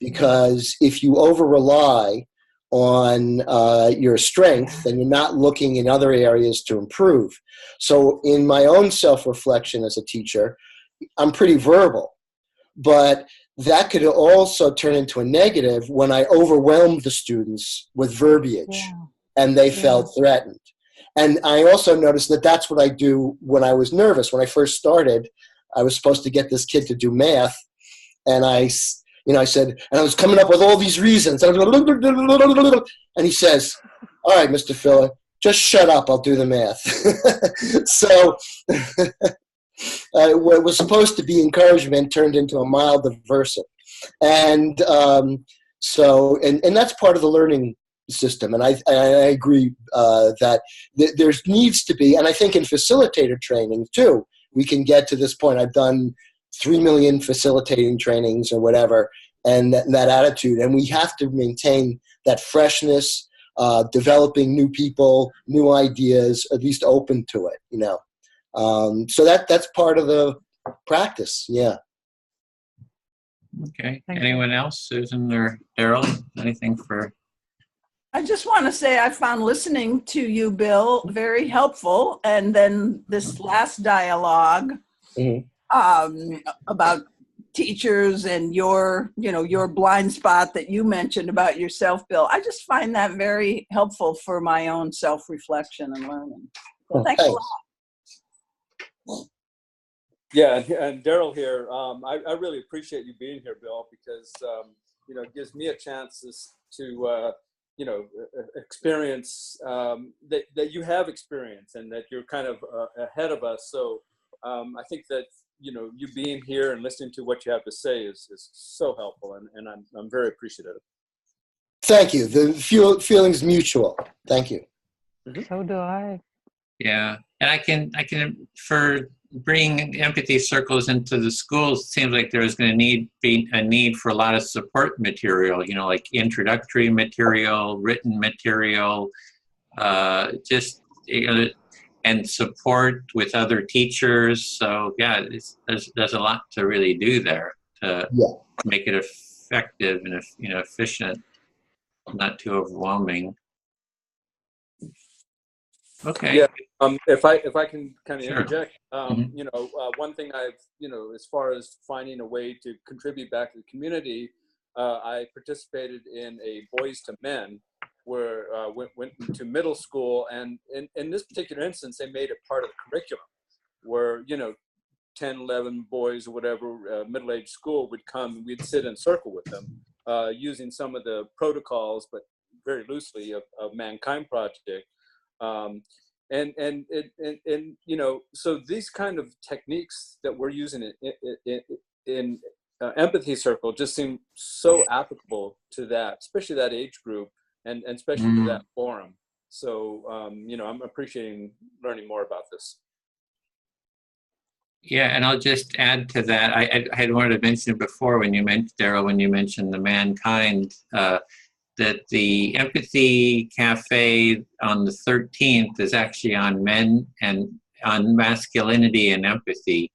Because if you over-rely on your strength, then you're not looking in other areas to improve. So in my own self-reflection as a teacher, I'm pretty verbal. But that could also turn into a negative when I overwhelmed the students with verbiage and they felt threatened. And I also noticed that that's what I do when I was nervous. When I first started, I was supposed to get this kid to do math, and I said, and I was coming up with all these reasons. And he says, all right, Mr. Filler, just shut up. I'll do the math. So what was supposed to be encouragement turned into a mild aversive. And so that's part of the learning system. And I agree that there needs to be, and I think in facilitator training too, we can get to this point. I've done 3 million facilitating trainings or whatever, and that attitude. And we have to maintain that freshness, developing new people, new ideas, at least open to it, you know. So that's part of the practice. Yeah. Okay. Anyone else? Susan or Daryl? Anything for? I just want to say I found listening to you, Bill, very helpful. And then this last dialogue about teachers and your blind spot that you mentioned about yourself, Bill. I just find that very helpful for my own self-reflection and learning. So thanks a lot. Yeah, and Daryl here. I really appreciate you being here, Bill, because it gives me a chance to experience that you have experience and that you're kind of ahead of us. So I think that you being here and listening to what you have to say is so helpful, and I'm very appreciative. Thank you. The feeling's mutual. Thank you. So do I. Yeah, and I can for bringing empathy circles into the schools. It seems like there's going to be a need for a lot of support material. Like introductory material, written material, and support with other teachers. So yeah, there's a lot to really do there to make it effective and efficient, not too overwhelming. Okay. Yeah. If I can kind of Sure. interject, one thing I've, as far as finding a way to contribute back to the community, I participated in a Boys to Men, where went to middle school, and in this particular instance, they made it part of the curriculum, where 10, 11 boys or whatever, middle-aged school would come, and we'd sit in a circle with them, using some of the protocols, but very loosely, of Mankind Project. So these kind of techniques that we're using in empathy circle just seem so applicable to that, especially that age group, and especially to that forum. So I'm appreciating learning more about this. Yeah, and I'll just add to that. I had wanted to mention it before when you mentioned, Daryl, when you mentioned the Mankind, that the Empathy Cafe on the 13th is actually on men and on masculinity and empathy.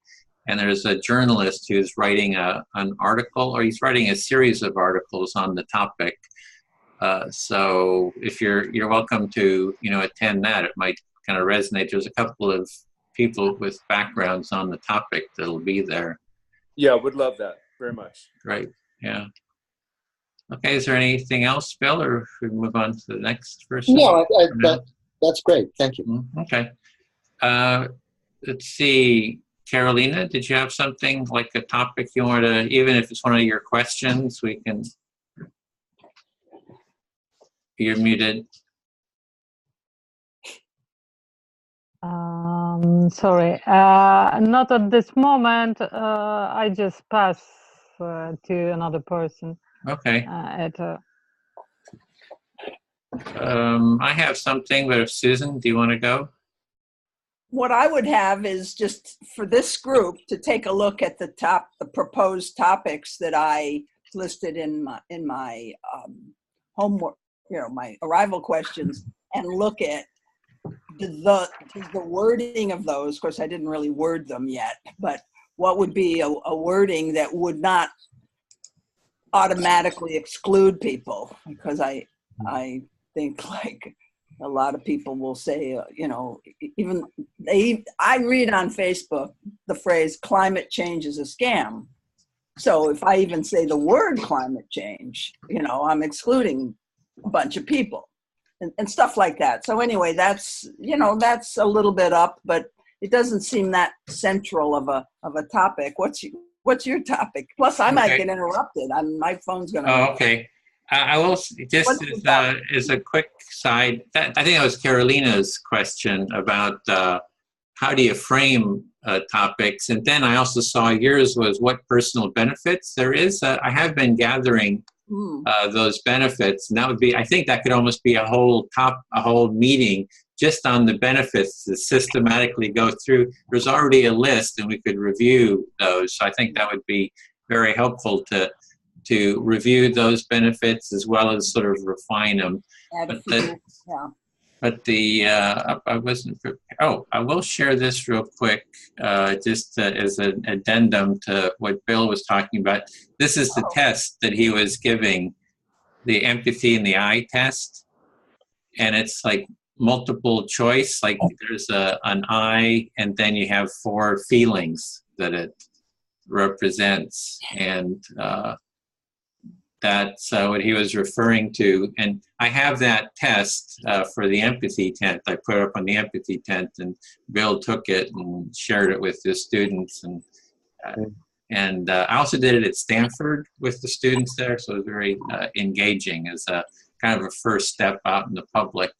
And there's a journalist who's writing an article, or he's writing a series of articles on the topic. So if you're welcome to attend that, it might kind of resonate. There's a couple of people with backgrounds on the topic that'll be there. Yeah, would love that very much. Great. Yeah. Okay, is there anything else, Bill, or should we move on to the next person? No, that's great. Thank you. Okay. Let's see. Carolina, did you have something like a topic you want to, even if it's one of your questions, we can. You're muted. Sorry, not at this moment. I just pass to another person. Okay. I have something, but if Susan, do you want to go? What I would have is just for this group to take a look at the proposed topics that I listed in my homework, my arrival questions, and look at the wording of those. Of course, I didn't really word them yet, but what would be a wording that would not automatically exclude people? Because I think like a lot of people will say, I read on Facebook the phrase climate change is a scam. So if I even say the word climate change, I'm excluding a bunch of people and stuff like that. So anyway, that's a little bit up, but it doesn't seem that central of a topic. What's your topic? Plus, I might get interrupted. My phone's going to. Oh, okay. I will just as a quick side. I think that was Carolina's question about how do you frame topics, and then I also saw yours was what personal benefits there is. I have been gathering those benefits, and that would be. I think that could almost be a whole meeting just on the benefits to systematically go through. There's already a list, and we could review those. So I think that would be very helpful to review those benefits as well as sort of refine them. But I wasn't prepared. Oh, I will share this real quick, just as an addendum to what Bill was talking about. This is the test that he was giving, the empathy in the eye test. And it's like multiple choice, like there's an eye, and then you have 4 feelings that it represents. And that's what he was referring to. And I have that test for the empathy tent. I put it up on the empathy tent, and Bill took it and shared it with the students. And I also did it at Stanford with the students there, so it was very engaging as a kind of a first step out in the public.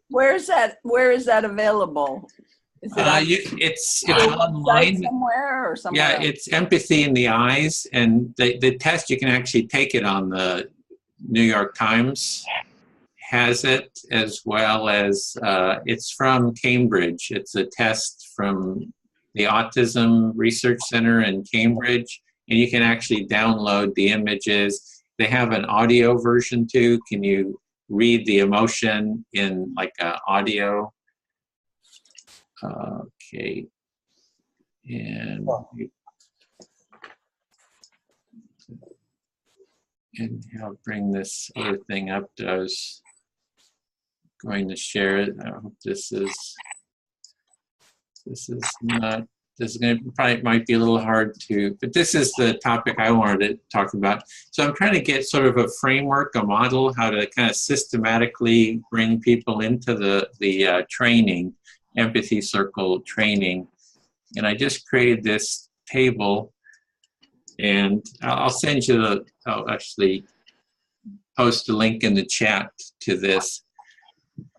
Where is that available? Is it on it's a website online. somewhere or somewhere? Yeah, it's Empathy in the Eyes, and the test, you can actually take it on the New York Times has it, as well as it's from Cambridge. It's a test from the Autism Research Center in Cambridge, and you can actually download the images. They have an audio version too. Can you read the emotion in like audio? Okay. And I'll bring this other thing up that I was going to share it. I hope this is not, this is going to probably might be a little hard to, but this is the topic I wanted to talk about. So I'm trying to get sort of a framework, a model, how to kind of systematically bring people into the training, empathy circle training. And I just created this table, and I'll send you I'll actually post a link in the chat to this.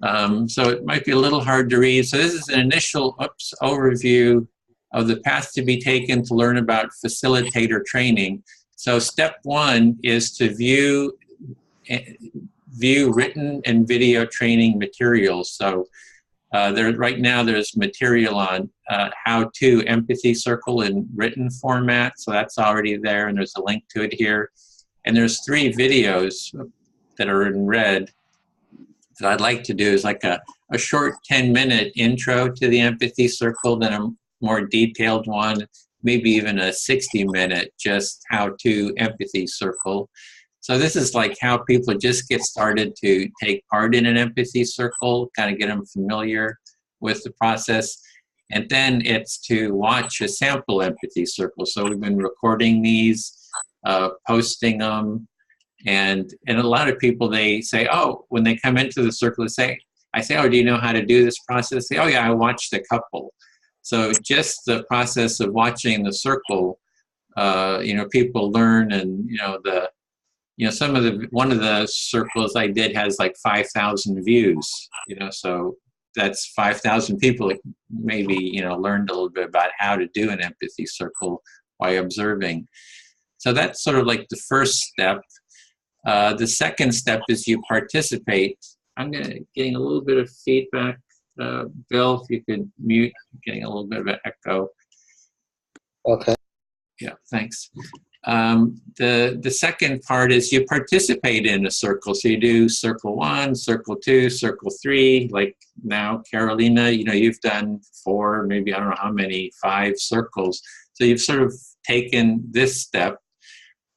So it might be a little hard to read. So this is an initial overview of the path to be taken to learn about facilitator training. So step one is to view written and video training materials. So right now there's material on how to empathy circle in written format. So that's already there, and there's a link to it here. And there's 3 videos that are in red that I'd like to do is like a short 10-minute intro to the empathy circle, then a more detailed one, maybe even a 60-minute just how to empathy circle. So this is like how people just get started to take part in an empathy circle, kind of get them familiar with the process. And then it's to watch a sample empathy circle. So we've been recording these, posting them. And a lot of people, they say, oh, when they come into the circle, I say, oh, do you know how to do this process? They say, oh yeah, I watched a couple. So just the process of watching the circle, people learn, and one of the circles I did has like 5,000 views, so that's 5,000 people that maybe, learned a little bit about how to do an empathy circle by observing. So that's sort of like the first step. The second step is you participate. I'm getting a little bit of feedback. Bill, if you could mute, I'm getting a little bit of an echo. Okay. Yeah, thanks. The second part is you participate in a circle. So you do circle 1, circle 2, circle 3. Like now, Carolina, you've done 4, maybe I don't know how many, 5 circles. So you've sort of taken this step.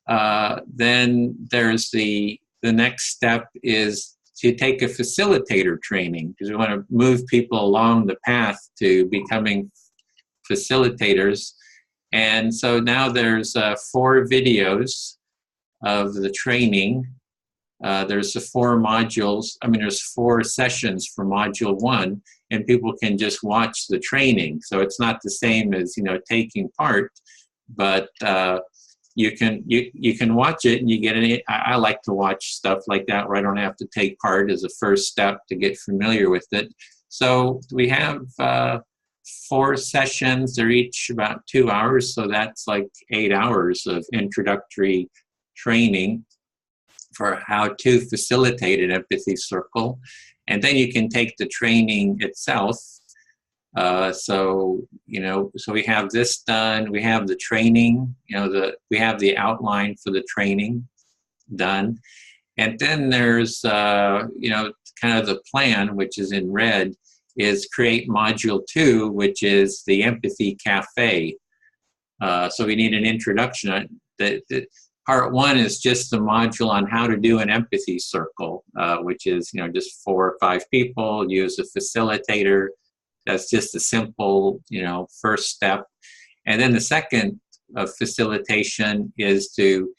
Then there's the next step is to take a facilitator training, because we want to move people along the path to becoming facilitators. And so now there's 4 videos of the training. There's the 4 modules. There's 4 sessions for module 1, and people can just watch the training. So it's not the same as, taking part, but you can watch it, and you get it. I like to watch stuff like that where I don't have to take part as a first step to get familiar with it. So we have 4 sessions. They're each about 2 hours, so that's like 8 hours of introductory training for how to facilitate an empathy circle. And then you can take the training itself. So we have this done. We have the training, we have the outline for the training done. And then there's, kind of the plan, which is in red, is create module 2, which is the empathy cafe. So we need an introduction. Part 1 is just the module on how to do an empathy circle, which is, just 4 or 5 people, use a facilitator. That's just a simple, first step. And then the second facilitation is to,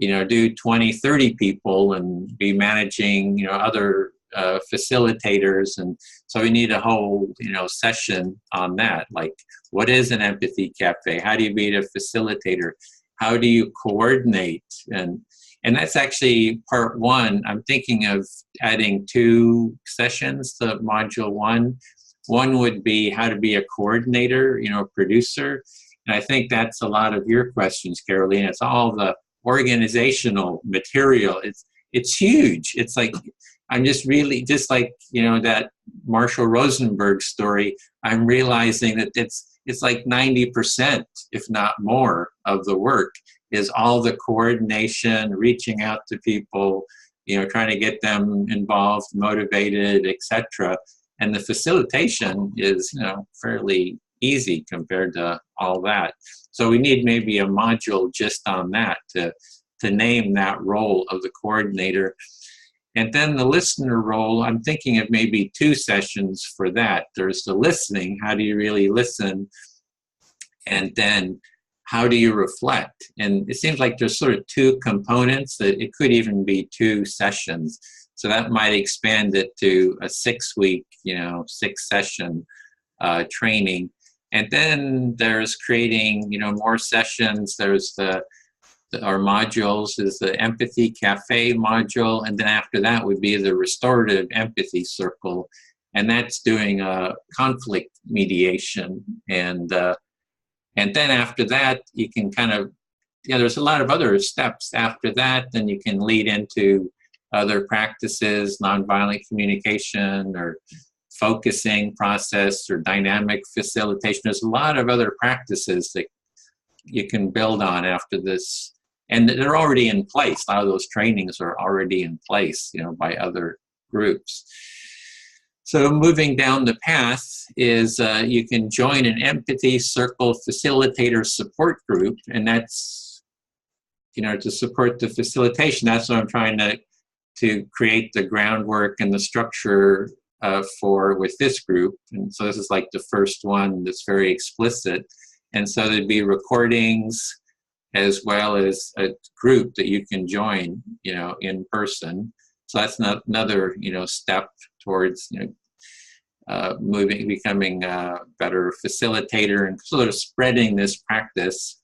do 20, 30 people and be managing, other facilitators. And so we need a whole, session on that. Like, what is an empathy cafe? How do you be a facilitator? How do you coordinate? And that's actually part 1. I'm thinking of adding 2 sessions to module 1. One would be how to be a coordinator, a producer. And I think that's a lot of your questions, Caroline. It's all the organizational material. It's huge. It's like, I'm just really, just like, that Marshall Rosenberg story, I'm realizing that it's like 90%, if not more, of the work is all the coordination, reaching out to people, trying to get them involved, motivated, etc. And the facilitation is, fairly easy compared to all that. So we need maybe a module just on that to name that role of the coordinator. And then the listener role, I'm thinking of maybe 2 sessions for that. There's the listening, how do you really listen? And then how do you reflect? And it seems like there's sort of 2 components, that it could even be 2 sessions. So that might expand it to a 6-week, 6-session training. And then there's creating, more sessions. There's our modules is the Empathy Cafe module. And then after that would be the Restorative Empathy Circle. And that's doing conflict mediation. And then after that, you can kind of, there's a lot of other steps after that. Then you can lead into other practices, nonviolent communication or focusing process or dynamic facilitation. There's a lot of other practices that you can build on after this. And they're already in place. A lot of those trainings are already in place, by other groups. So moving down the path is you can join an Empathy Circle Facilitator support group, and that's, to support the facilitation. That's what I'm trying to create the groundwork and the structure for with this group. And so this is like the first one that's very explicit. And so there'd be recordings as well as a group that you can join, in person. So that's not another, step towards, becoming a better facilitator and sort of spreading this practice.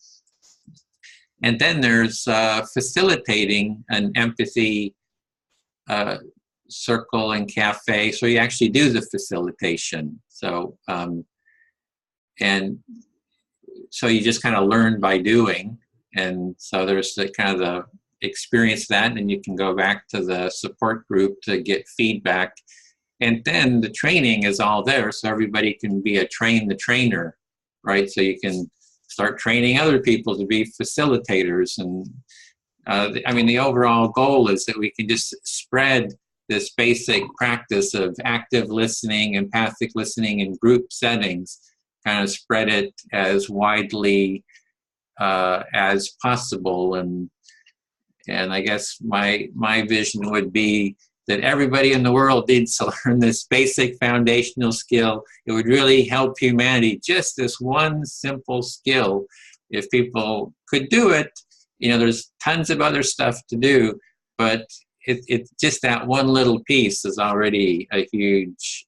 And then there's facilitating an empathy circle and cafe. So you actually do the facilitation. So, and so you just kind of learn by doing. And so there's the kind of the experience that, and you can go back to the support group to get feedback. And then the training is all there, so everybody can be train the trainer, right? So you can start training other people to be facilitators. And the overall goal is that we can just spread this basic practice of active listening, empathic listening in group settings, kind of spread it as widely as possible. And I guess my vision would be that everybody in the world needs to learn this basic foundational skill. It would really help humanity, just this one simple skill. If people could do it, there's tons of other stuff to do, but it's just that one little piece is already a huge,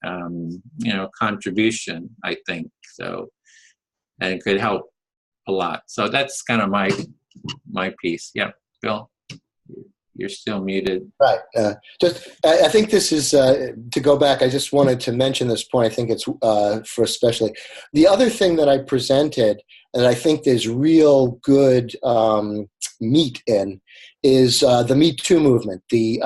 contribution, I think. So, and it could help a lot. So that's kind of my piece. Yeah, Bill, you're still muted. Right. I think this is, to go back, I just wanted to mention this point. I think it's for especially. The other thing that I presented, and I think there's real good meat in, is the Me Too movement, the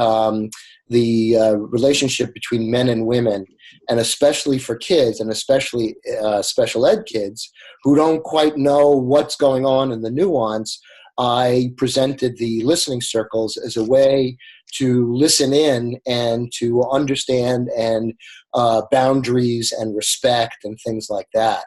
relationship between men and women, and especially for kids, and especially special ed kids who don't quite know what's going on in the nuance. I presented the listening circles as a way to listen in and to understand and boundaries and respect and things like that.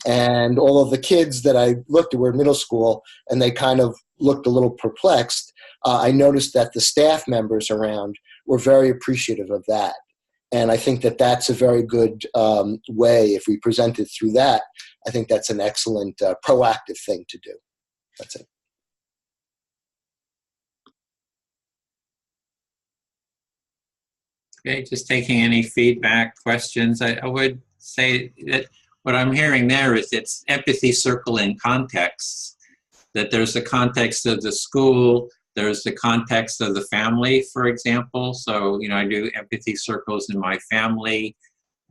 And all of the kids that I looked at were in middle school, and they kind of looked a little perplexed. I noticed that the staff members around were very appreciative of that. And I think that that's a very good way, if we present it through that, I think that's an excellent proactive thing to do. That's it. Okay, just taking any feedback, questions. I would say that what I'm hearing there is it's empathy circle in contexts, that there's the context of the school, there's the context of the family, for example. So, I do empathy circles in my family.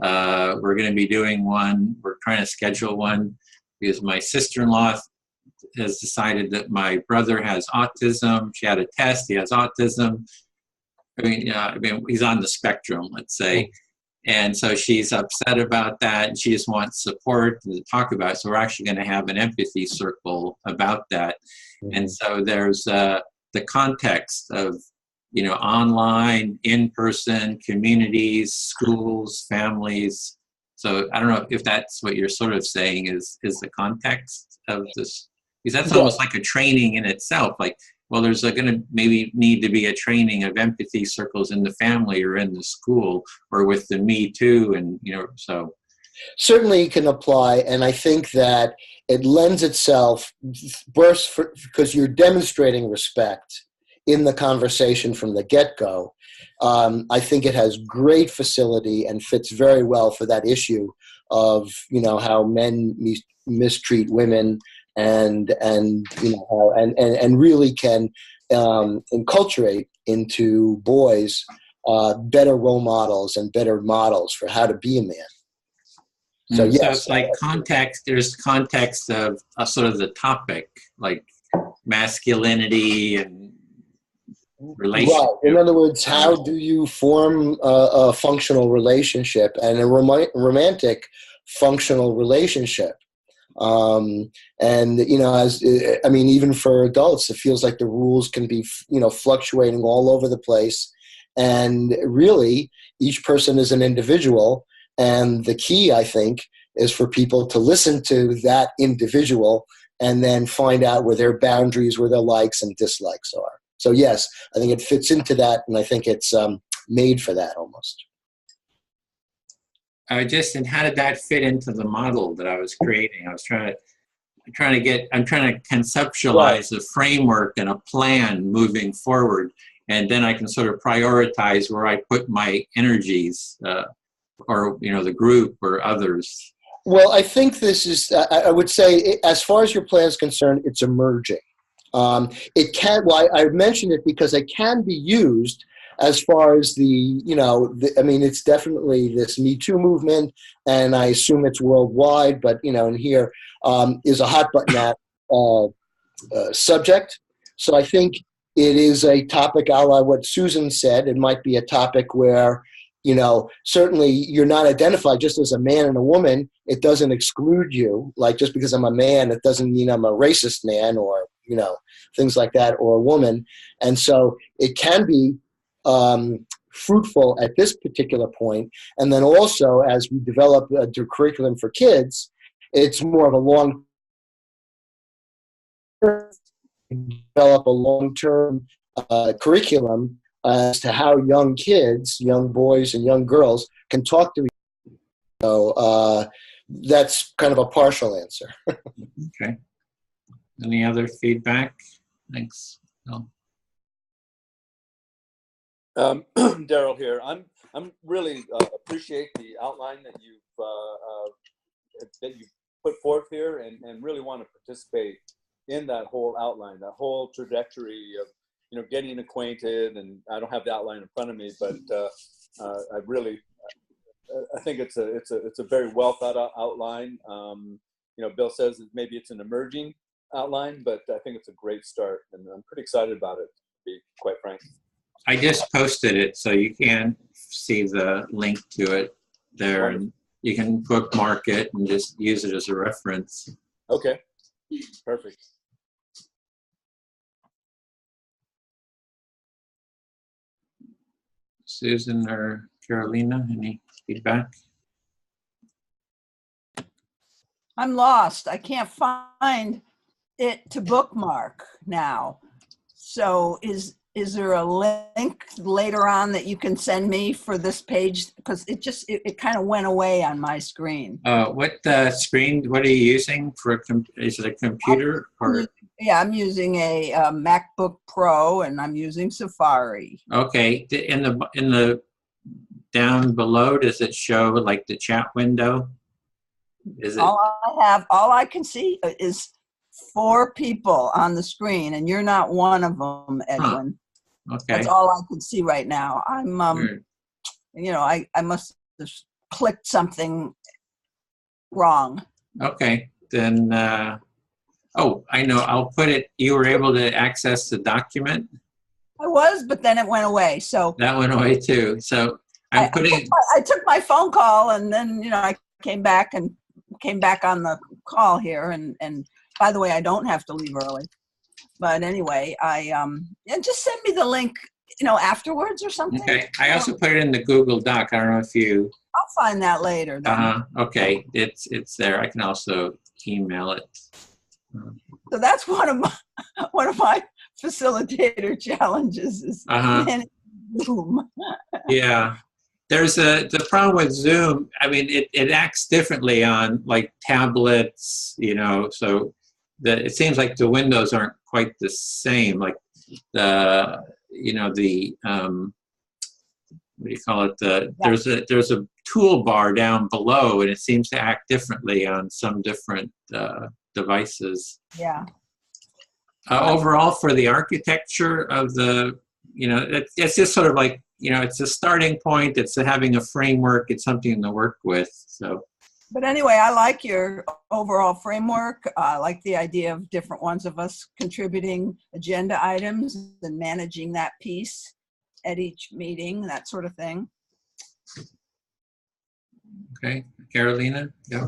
We're going to be doing one. We're trying to schedule one because my sister-in-law has decided that my brother has autism. She had a test. He has autism. I mean, he's on the spectrum, let's say. And so she's upset about that. And she just wants support to talk about it. So we're actually going to have an empathy circle about that. And so there's the context of, you know, online, in-person, communities, schools, families. So I don't know if that's what you're sort of saying is the context of this, because that's almost like a training in itself. Like, well, there's going to maybe need to be a training of empathy circles in the family or in the school or with the Me Too, and you know, so. Certainly can apply, and I think that it lends itself, because you're demonstrating respect in the conversation from the get-go. I think it has great facility and fits very well for that issue of, you know, how men mistreat women, and you know how, and really can enculturate into boys better role models and better models for how to be a man. So, yes. So it's like context, there's context of sort of the topic, like masculinity and relationship. Right. In other words, how do you form a functional relationship and a romantic functional relationship? And, you know, I mean, even for adults, it feels like the rules can be, you know, fluctuating all over the place. And really, each person is an individual. And the key, I think, is for people to listen to that individual and then find out where their boundaries, where their likes and dislikes are. So, yes, I think it fits into that. And I think it's made for that almost. And how did that fit into the model that I was creating? I'm trying to conceptualize a framework and a plan moving forward, and then I can sort of prioritize where I put my energies, or, you know, the group or others. Well, I think this is, I would say, as far as your plan is concerned, it's emerging. It can, well, I mentioned it because it can be used as far as the, you know, I mean, it's definitely this Me Too movement, and I assume it's worldwide, but, you know, and here is a hot button subject. So I think it is a topic, a la what Susan said. It might be a topic where, you know, certainly you're not identified just as a man and a woman. It doesn't exclude you. Like, just because I'm a man, it doesn't mean I'm a racist man, or, you know, things like that, or a woman. And so it can be fruitful at this particular point. And then also, as we develop a curriculum for kids, it's more of a long-term curriculum as to how young kids, young boys and young girls can talk to each other. So that's kind of a partial answer. Okay. Any other feedback? Thanks. No. Daryl here. I'm really appreciate the outline that you've put forth here, and really want to participate in that whole outline, that whole trajectory of, you know, getting acquainted. And I don't have the outline in front of me, but I think it's a very well thought out outline. You know, Bill says that maybe it's an emerging outline, but I think it's a great start, and I'm pretty excited about it, to be quite frank. I just posted it, so you can see the link to it there, and you can bookmark it and just use it as a reference. Okay, perfect. Susan or Carolina, any feedback? I'm lost. I can't find it to bookmark now. So is there a link later on that you can send me for this page? Because it kind of went away on my screen. What screen, what are you using for is it a computer or? Yeah, I'm using a MacBook Pro, and I'm using Safari. Okay, in the down below, does it show like the chat window? Is it? All I can see is 4 people on the screen, and you're not one of them, Edwin. Okay. That's all I can see right now. I'm, you know, I must have clicked something wrong. Okay, then, oh, I know, I'll put it, you were able to access the document? I was, but then it went away. So that went away too. So I'm putting. I took my phone call, and then I came back on the call here. And by the way, I don't have to leave early. But anyway, and just send me the link, afterwards or something. Okay. I also put it in the Google Doc. I don't know if you. I'll find that later. Then. Okay. It's there. I can also email it. So that's one of my facilitator challenges is managing Zoom. Yeah. There's the problem with Zoom. I mean, it acts differently on like tablets, so it seems like the windows aren't quite the same. Like the what do you call it? There's a toolbar down below, and it seems to act differently on some different devices. Yeah. Overall, for the architecture of the, it's just sort of like, it's a starting point. It's having a framework. It's something to work with. So. But anyway, I like your overall framework. I like the idea of different ones of us contributing agenda items and managing that piece at each meeting, that sort of thing. Okay, Carolina, yeah.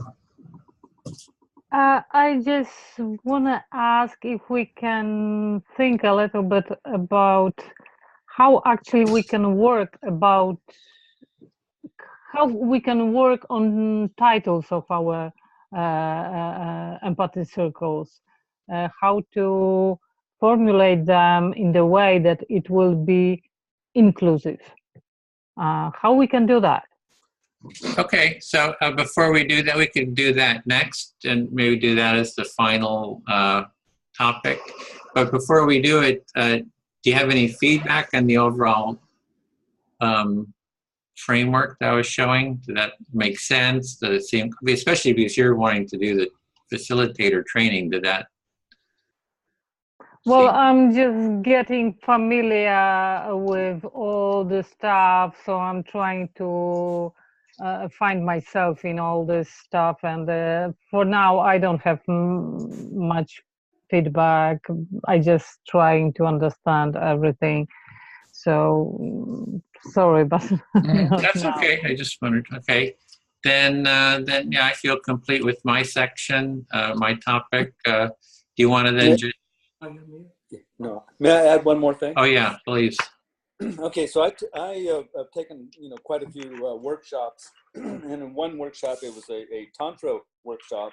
I just want to ask if we can think a little bit about how actually we can work on titles of our empathy circles, how to formulate them in the way that it will be inclusive. How we can do that? Okay, so before we do that, we can do that next, and maybe do that as the final topic. But before we do it, do you have any feedback on the overall framework that I was showing? Does that make sense? Does it seem, especially because you're wanting to do the facilitator training, did that? Well, I'm just getting familiar with all the stuff, so I'm trying to find myself in all this stuff, and for now I don't have much feedback. I just trying to understand everything, so sorry, but that's okay. I just wondered. Okay, then yeah, I feel complete with my section, my topic. Do you want to then just? No. May I add one more thing? Oh yeah, please. Okay, so I have taken quite a few workshops, and in one workshop it was a tantra workshop,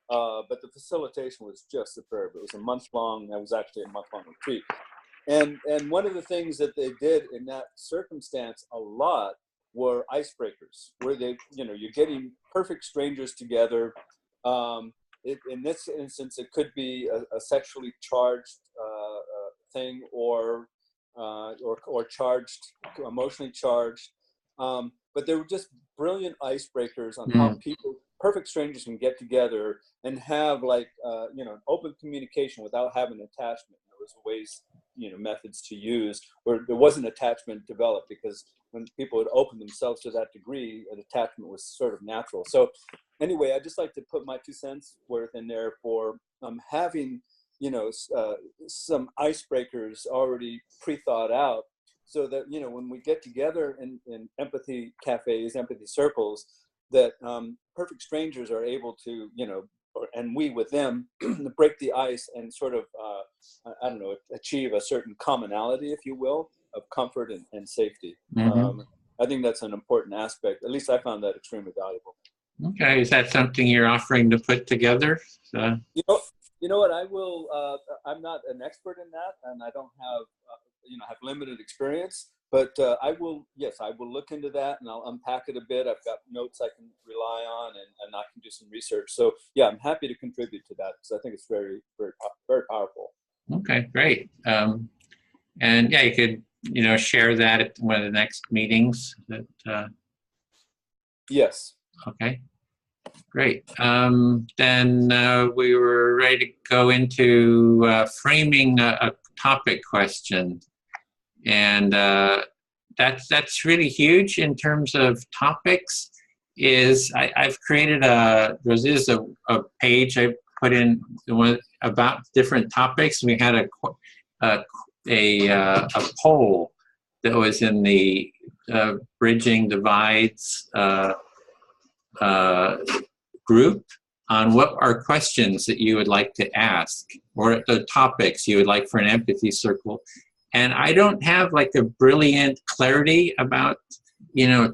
but the facilitation was just superb. It was a month long. That was actually a month-long retreat, and one of the things that they did in that circumstance a lot were icebreakers, where you're getting perfect strangers together. In this instance, it could be a sexually charged thing, or charged, emotionally charged. But they were just brilliant icebreakers on how perfect strangers can get together and have open communication without having attachment. There was ways, methods to use where there wasn't attachment developed, because when people would open themselves to that degree, an attachment was sort of natural. So anyway, I'd just like to put my 2 cents worth in there for having some icebreakers already pre-thought out, so that when we get together in empathy cafes, empathy circles, that perfect strangers are able to and we with them break the ice and sort of achieve a certain commonality, if you will, of comfort and safety. I think that's an important aspect. At least I found that extremely valuable. Okay, is that something you're offering to put together? You know what? I will. I'm not an expert in that, and I don't have have limited experience. But I will. Yes, I will look into that, and I'll unpack it a bit. I've got notes I can rely on, and I can do some research. So yeah, I'm happy to contribute to that, because I think it's very, very, very powerful. Okay, great. And yeah, you could share that at one of the next meetings. Yes. Okay. Great. Then we were ready to go into framing a topic question, and that's really huge in terms of topics. is I've created a page I put in about different topics. We had a poll that was in the Bridging Divides group on what are questions that you would like to ask or the topics you would like for an empathy circle. And I don't have like a brilliant clarity about,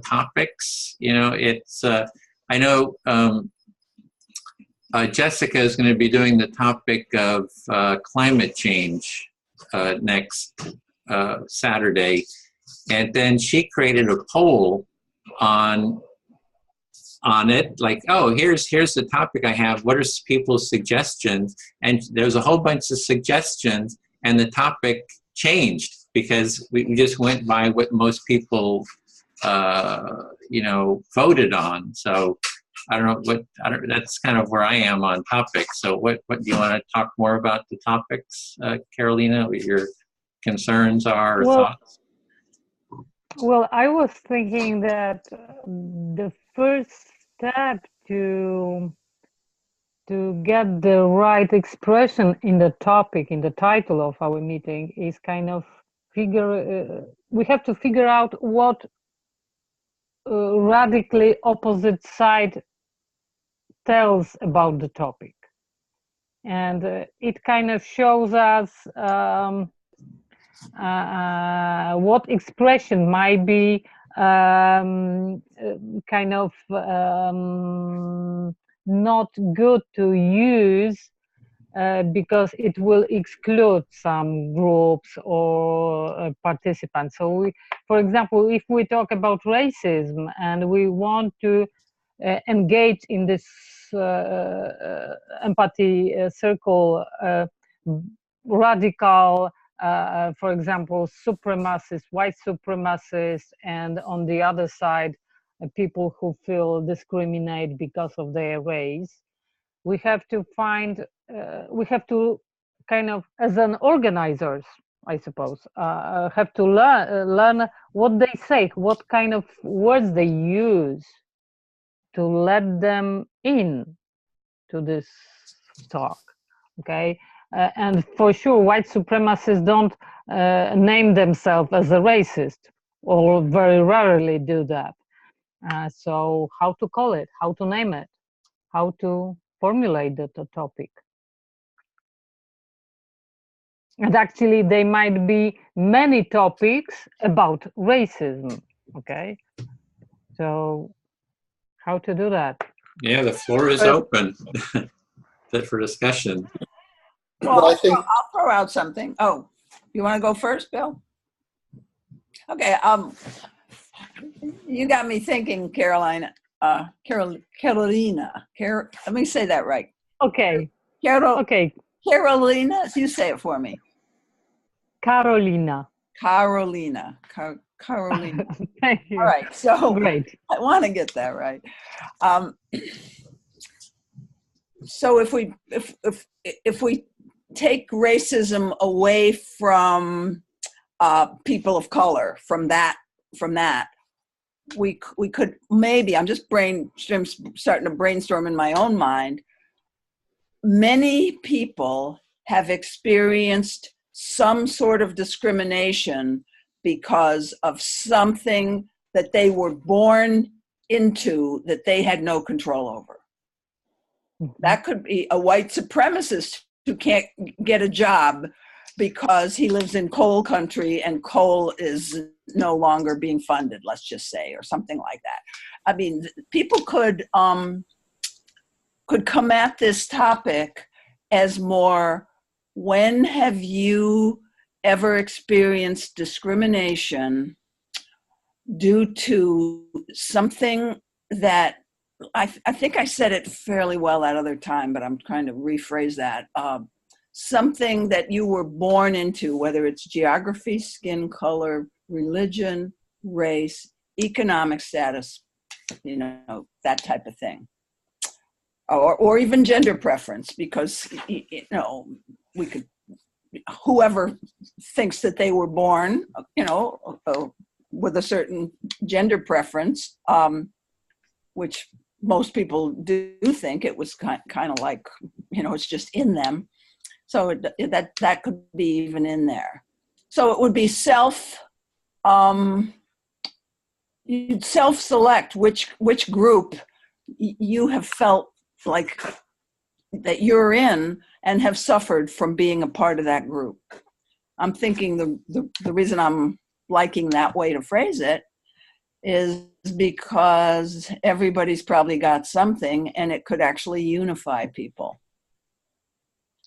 topics. It's, I know Jessica is going to be doing the topic of climate change next Saturday. And then she created a poll on it, like, oh, here's the topic I have. What are people's suggestions? And there's a whole bunch of suggestions, and the topic changed because we just went by what most people, voted on. So I don't know that's kind of where I am on topics. So what do you want to talk more about the topics, Carolina? What your concerns are or thoughts? Well, I was thinking that the first step to get the right expression in the topic, in the title of our meeting, is kind of we have to figure out what radically opposite side tells about the topic. And it kind of shows us what expression might be kind of not good to use because it will exclude some groups or participants. So for example, if we talk about racism and we want to engage in this empathy circle, radical, for example, supremacists, white supremacists, and on the other side, people who feel discriminated because of their race. We have to find, we have to kind of, as an organizers, I suppose, have to learn what they say, what kind of words they use to let them in to this talk, okay? And for sure, white supremacists don't name themselves as a racist, or very rarely do that. So how to call it, how to name it, how to formulate the topic. And actually, there might be many topics about racism, okay? So how to do that? Yeah, the floor is open for discussion. Well, I'll throw out something. Oh, you want to go first, Bill? Okay. You got me thinking, Carolina. Carolina. Let me say that right. Okay. Okay. Carolina, you say it for me. Carolina. Carolina. Carolina. Thank you. All right. So great. I want to get that right. So if we take racism away from people of color, from that, we could maybe, I'm just starting to brainstorm in my own mind. Many people have experienced some sort of discrimination because of something that they were born into that they had no control over. That could be a white supremacist who can't get a job because he lives in coal country and coal is no longer being funded, let's just say, or something like that. I mean, people could come at this topic as more, when have you ever experienced discrimination due to something that, I think I said it fairly well that other time, but I'm trying to rephrase that. Something that you were born into, whether it's geography, skin color, religion, race, economic status, that type of thing. Or even gender preference, because, we could, whoever thinks that they were born, with a certain gender preference, which most people do think it was kind of like, it's just in them. So that could be even in there. So it would be you'd self-select which group you have felt like that you're in and have suffered from being a part of that group. I'm thinking the reason I'm liking that way to phrase it is because everybody's probably got something and it could actually unify people.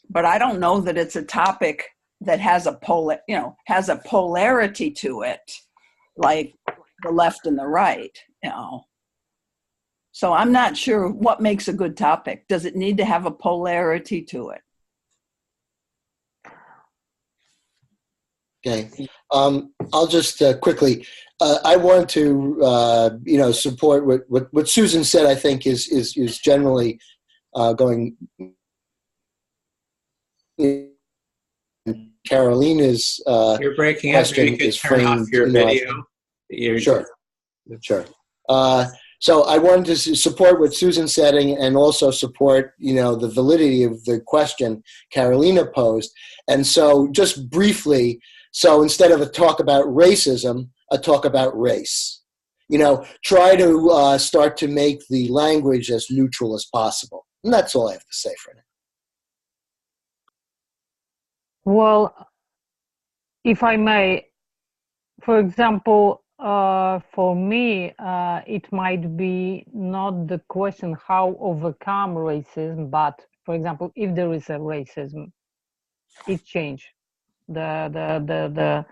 But I don't know that it's a topic that has a polarity to it, like the left and the right, So I'm not sure what makes a good topic. Does it need to have a polarity to it? Okay. I'll just quickly, I want to, support what Susan said. I think is generally going. Carolina's you're breaking up. question You could is turn framed. off your video. Sure. So I wanted to support what Susan's saying and also support, the validity of the question Carolina posed. And so just briefly, so instead of a talk about racism, a talk about race. Try to start to make the language as neutral as possible. And that's all I have to say for now. Well, if I may, for example, for me, it might be not the question how overcome racism, but for example, if there is a racism, it change the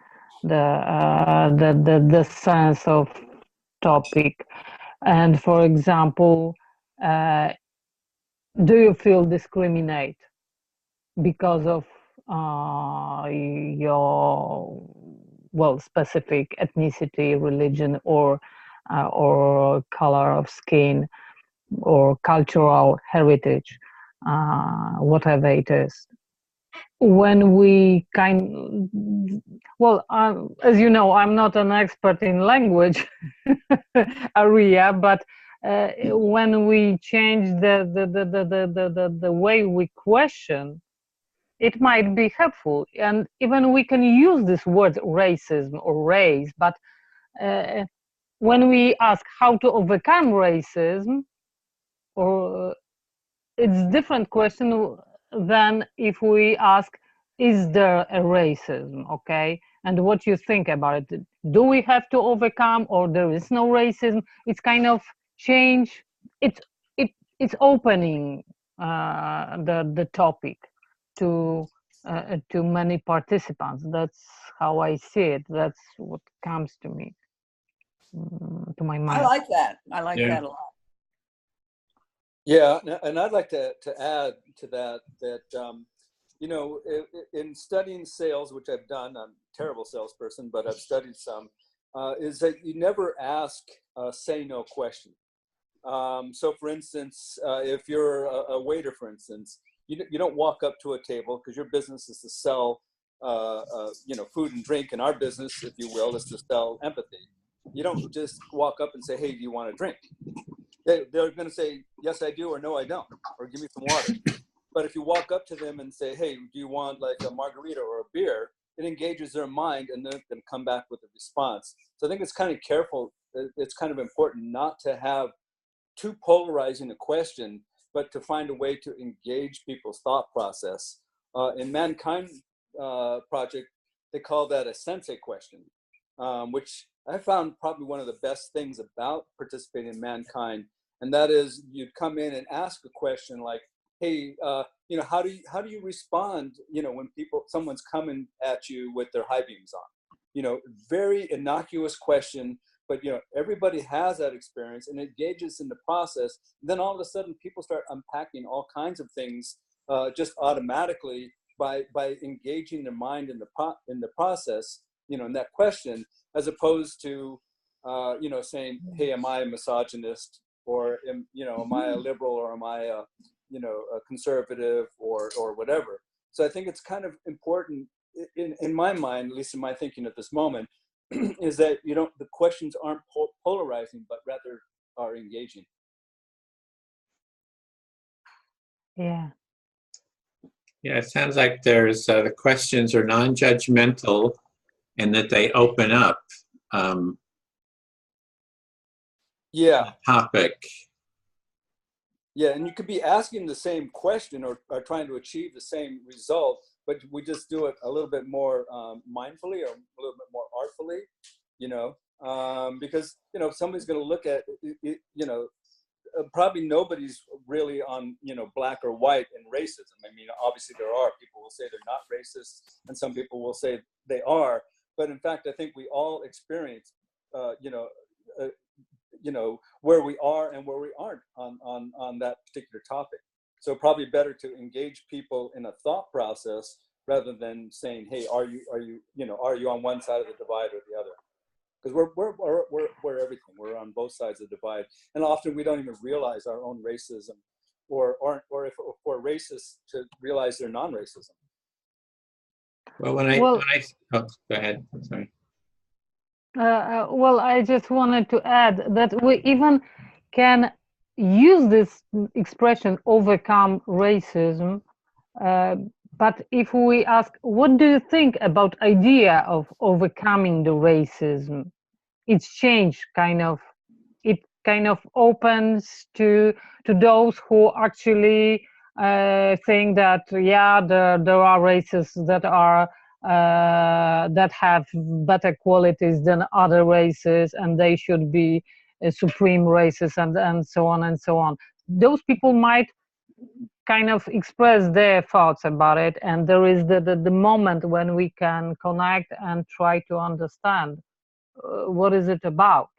sense of topic. And for example, do you feel discriminate because of your specific ethnicity, religion, or color of skin, or cultural heritage, whatever it is? When we as you know, I'm not an expert in language area, but when we change the way we question, it might be helpful. And even we can use this word racism or race, but when we ask how to overcome racism, or it's different question than if we ask, is there a racism, okay? And what you think about it? Do we have to overcome, or there is no racism? It's kind of change. It's opening the topic to many participants. That's how I see it. That's what comes to me, to my mind. I like that. I like that a lot. Yeah, and I'd like to add to that in studying sales, which I've done, I'm a terrible salesperson, but I've studied some, is that you never ask a say no question. So for instance, if you're a waiter, for instance, you don't walk up to a table, because your business is to sell food and drink, and our business, if you will, is to sell empathy. You don't just walk up and say, hey, do you want a drink? They're going to say, yes, I do, or no, I don't, or give me some water. But if you walk up to them and say, hey, do you want like a margarita or a beer? It engages their mind, and they're going to come back with a response. So I think it's kind of careful. It's kind of important not to have too polarizing a question, but to find a way to engage people's thought process. In Mankind Project, they call that a sensei question, which I found probably one of the best things about participating in Mankind, and that is you'd come in and ask a question like, hey, how do you respond, when someone's coming at you with their high beams on? Very innocuous question, but everybody has that experience, and it engages in the process. And then all of a sudden, people start unpacking all kinds of things just automatically by engaging their mind in the process, in that question, as opposed to saying, hey, am I a misogynist, or am I a liberal, or am I a conservative, or whatever. So I think it's kind of important in my mind, at least in my thinking at this moment, is that the questions aren't polarizing, but rather are engaging. Yeah. Yeah, it sounds like there's the questions are non-judgmental and that they open up Yeah. the topic. Yeah, and you could be asking the same question or trying to achieve the same result, but we just do it a little bit more mindfully or a little bit more artfully, you know, because, you know, somebody's going to look at it, you know, probably nobody's really on, you know, black or white in racism. I mean, obviously there are people will say they're not racist, and some people will say they are. But in fact, I think we all experience, you know, where we are and where we aren't on that particular topic. So probably better to engage people in a thought process rather than saying, hey, are you on one side of the divide or the other? Because we're everything. We're on both sides of the divide, and often we don't even realize our own racism, or if we're racist, to realize their non-racism. Well, go ahead. I'm sorry. Well, I just wanted to add that we even can use this expression overcome racism, but if we ask, what do you think about idea of overcoming the racism? It's changed it kind of opens to those who actually think that, yeah, there are races that are that have better qualities than other races, and they should be supreme races, and so on and so on. Those people might kind of express their thoughts about it, and there is the moment when we can connect and try to understand what is it about.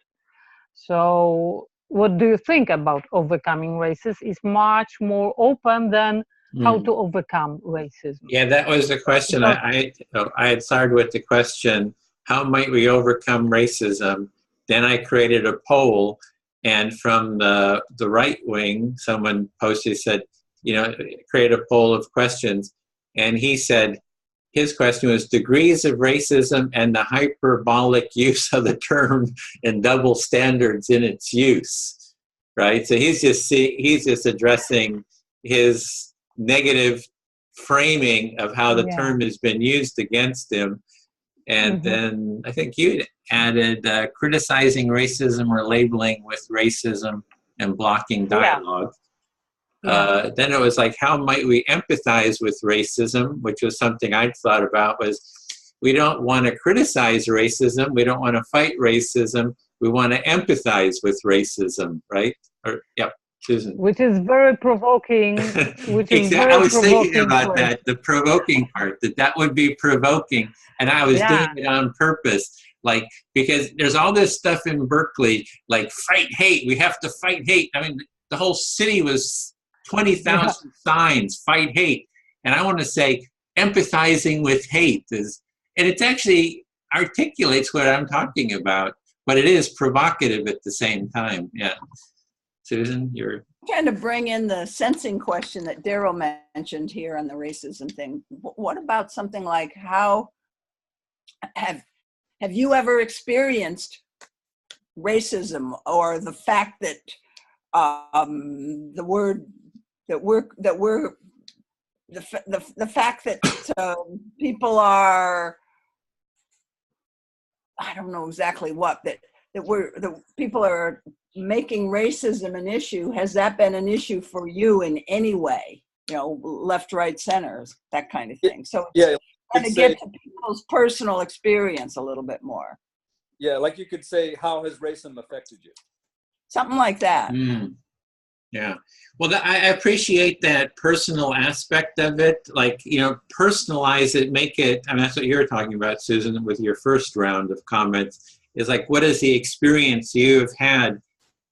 So what do you think about overcoming racism is much more open than how to overcome racism. Yeah, that was the question. I had started with the question, how might we overcome racism? Then I created a poll, and from the right wing, someone posted, said, you know, create a poll of questions. And he said, his question was degrees of racism and the hyperbolic use of the term and double standards in its use, right? So he's just addressing his negative framing of how the term has been used against him. And then I think you added criticizing racism or labeling with racism and blocking dialogue. Then it was like, how might we empathize with racism, which was something I'd thought about, was we don't want to criticize racism. We don't want to fight racism. We want to empathize with racism, right? Or, yep, Susan. Which is very provoking. Exactly. I was thinking about that, the provoking part, that would be provoking. And I was doing it on purpose. Like, because there's all this stuff in Berkeley, like fight hate. We have to fight hate. I mean, the whole city was 20,000 signs, fight hate. And I want to say empathizing with hate is, and it actually articulates what I'm talking about, but it is provocative at the same time. Yeah. Susan, you're trying to bring in the sensing question that Daryl mentioned here on the racism thing. What about something like, how have you ever experienced racism, or the fact that the fact that people are, I don't know exactly what, that people are making racism an issue. Has that been an issue for you in any way? You know, left, right, centers, that kind of thing. So kind of get to people's personal experience a little bit more. Yeah, like you could say, how has racism affected you? Something like that. Yeah. Well, I appreciate that personal aspect of it. Like, you know, personalize it, make it, I mean, that's what you're talking about, Susan, with your first round of comments, is like, what is the experience you've had?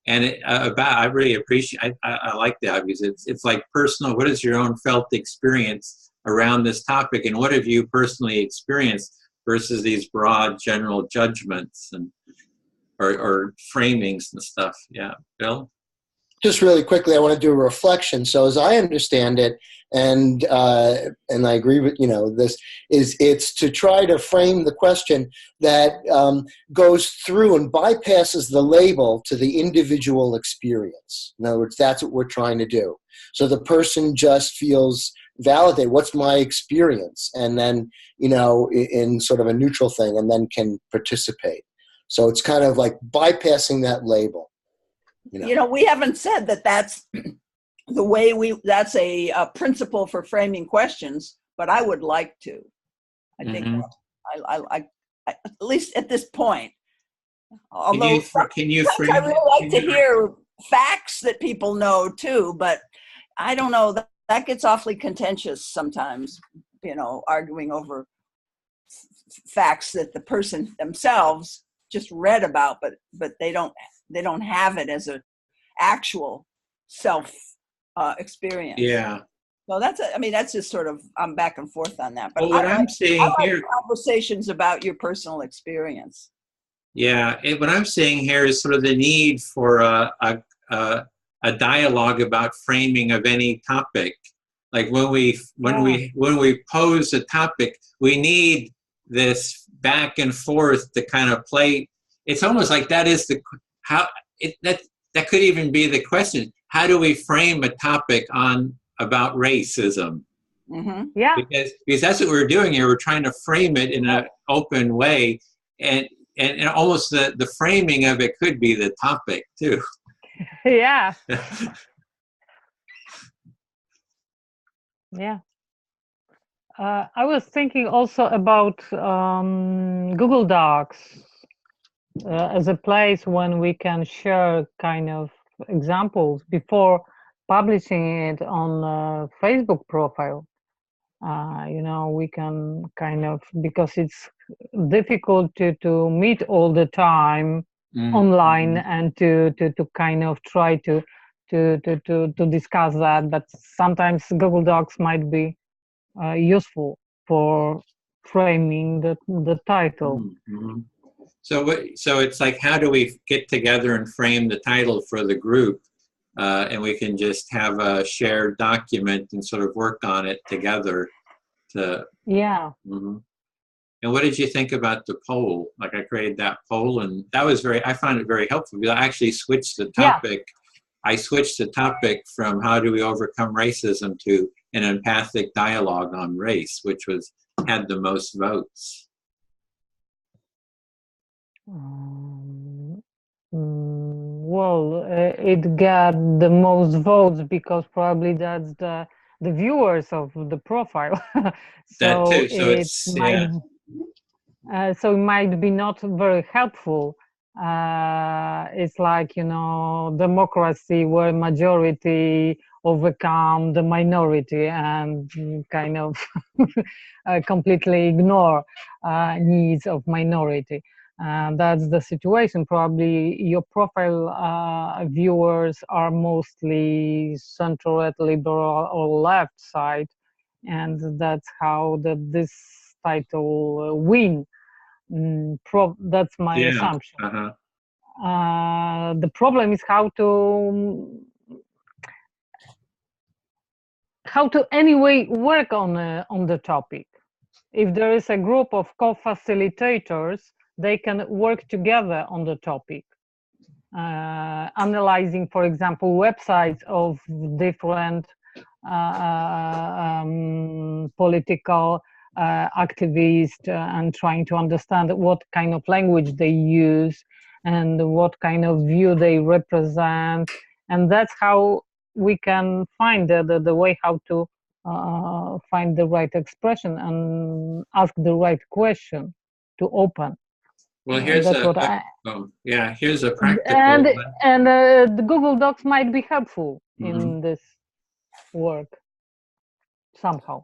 And I really appreciate, I like that, because it's like personal. What is your own felt experience around this topic, and what have you personally experienced versus these broad general judgments and or framings and stuff? Yeah, Bill? just really quickly, I want to do a reflection. So as I understand it, and I agree with, this it's to try to frame the question that goes through and bypasses the label to the individual experience. In other words, that's what we're trying to do. So the person just feels validated. What's my experience? And then, in sort of a neutral thing, and then can participate. So it's kind of like bypassing that label. We haven't said that that's the way that's a principle for framing questions, but I would like to. I think I at least at this point. Although can you frame I really like to hear facts that people know too, but I don't know, that gets awfully contentious sometimes, arguing over facts that the person themselves just read about, but they don't have it as a actual self experience. Yeah. So that's just sort of, I'm back and forth on that. But what I'm saying here, conversations about your personal experience. Yeah, what I'm saying here is sort of the need for a dialogue about framing of any topic. Like when we pose a topic, we need this back and forth to kind of play. It's almost like that is that could even be the question. How do we frame a topic about racism? Mm-hmm. Yeah. Because that's what we're doing here. We're trying to frame it in an open way, and almost the framing of it could be the topic too. Yeah. Yeah. I was thinking also about Google Docs as a place when we can share kind of examples before publishing it on a Facebook profile. We can kind of, because it's difficult to meet all the time online and to kind of try to discuss that, but sometimes Google Docs might be useful for framing the title. Mm-hmm. So it's like, how do we get together and frame the title for the group? And we can just have a shared document and sort of work on it together. Yeah. Mm-hmm. And what did you think about the poll? Like, I created that poll, and that was I found it very helpful, because I actually switched the topic. Yeah. I switched the topic from how do we overcome racism to an empathic dialogue on race, which had the most votes. Well, it got the most votes because probably that's the viewers of the profile. So that too. So it might be not very helpful. It's like, democracy where majority overcome the minority and kind of completely ignore needs of minority. That's the situation. Probably your profile viewers are mostly central, liberal, or left side, and that's how this title win. That's my assumption. Uh-huh. The problem is how to anyway work on the topic. If there is a group of co-facilitators, they can work together on the topic, analyzing, for example, websites of different political activists and trying to understand what kind of language they use and what kind of view they represent. And that's how we can find the way how to find the right expression and ask the right question to open. Well, here's here's a practical and the Google Docs might be helpful in this work somehow.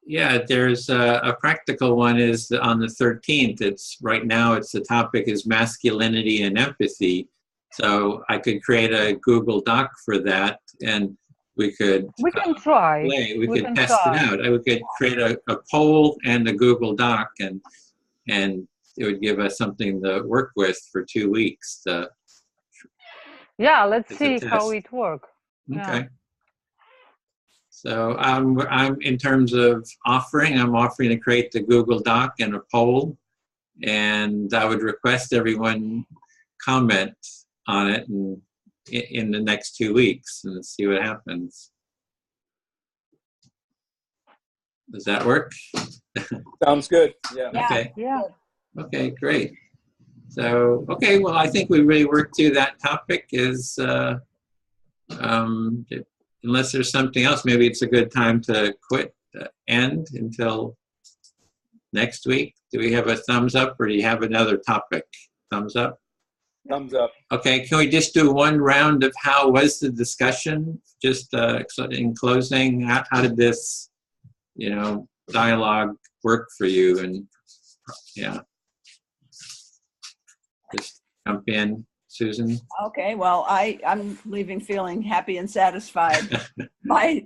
Yeah, there's a practical one is on the 13th. Right now the topic is masculinity and empathy. So I could create a Google Doc for that, and we can try. We could test it out. I could create a poll and a Google Doc, and it would give us something to work with for 2 weeks. Yeah, let's as a see how test. it works. Okay. Yeah. So I'm in terms of I'm offering to create the Google Doc and a poll, and I would request everyone comment on it and in the next 2 weeks and see what happens. Does that work? Sounds good. Yeah. Okay. Yeah. Okay, great. So, okay, well, I think we really worked through that topic. Unless there's something else, maybe it's a good time to end until next week. Do we have a thumbs up, or do you have another topic? Thumbs up? Thumbs up. Okay, can we just do one round of how was the discussion? Just in closing, how did this, dialogue work for you? And yeah, just jump in, Susan. Okay, well, I'm leaving feeling happy and satisfied. My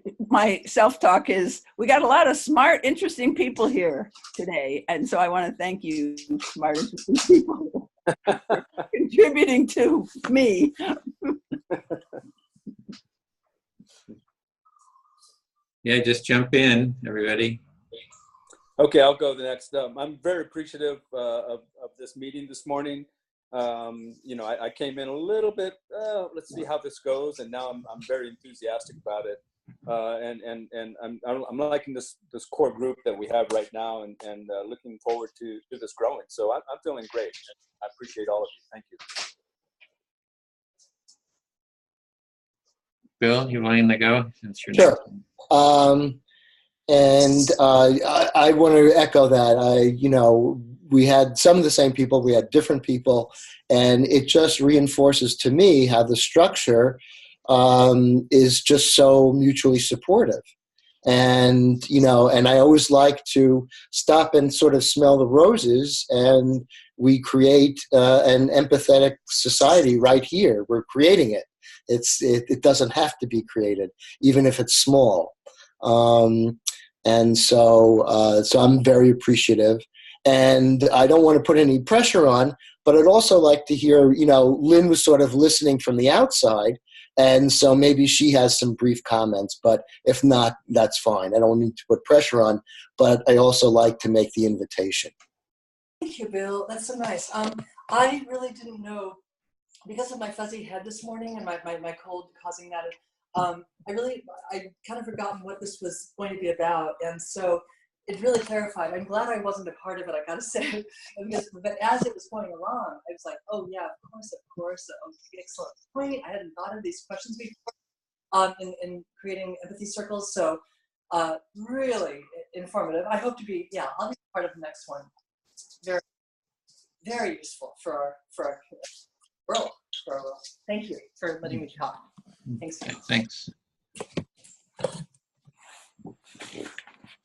self-talk is, we got a lot of smart, interesting people here today. And so I want to thank you, smart, interesting people, for contributing to me. Yeah, just jump in, everybody. Okay, I'll go the next. I'm very appreciative of this meeting this morning. I came in a little bit, let's see how this goes, and now I'm very enthusiastic about it. And I'm liking this core group that we have right now, and looking forward to this growing. So I'm feeling great. I appreciate all of you. Thank you. Bill, you wanting to go? Since you're Sure. I want to echo that. We had some of the same people, we had different people, and it just reinforces to me how the structure is just so mutually supportive. And I always like to stop and sort of smell the roses, and we create an empathetic society right here. We're creating it. It doesn't have to be created, even if it's small. So I'm very appreciative. And I don't want to put any pressure on, but I'd also like to hear, Lynn was sort of listening from the outside, and so maybe she has some brief comments, but if not, that's fine. I don't need to put pressure on, but I also like to make the invitation. Thank you, Bill. That's so nice. I really didn't know, because of my fuzzy head this morning and my cold causing that, I kind of forgotten what this was going to be about. And so it really clarified. I'm glad I wasn't a part of it, I gotta say. But as it was going along, I was like, oh yeah, of course. Excellent point. I hadn't thought of these questions before in creating empathy circles. So really informative. I hope to be, I'll be part of the next one. Very, very useful for our world. Thank you for letting me talk. Thanks. Okay, thanks.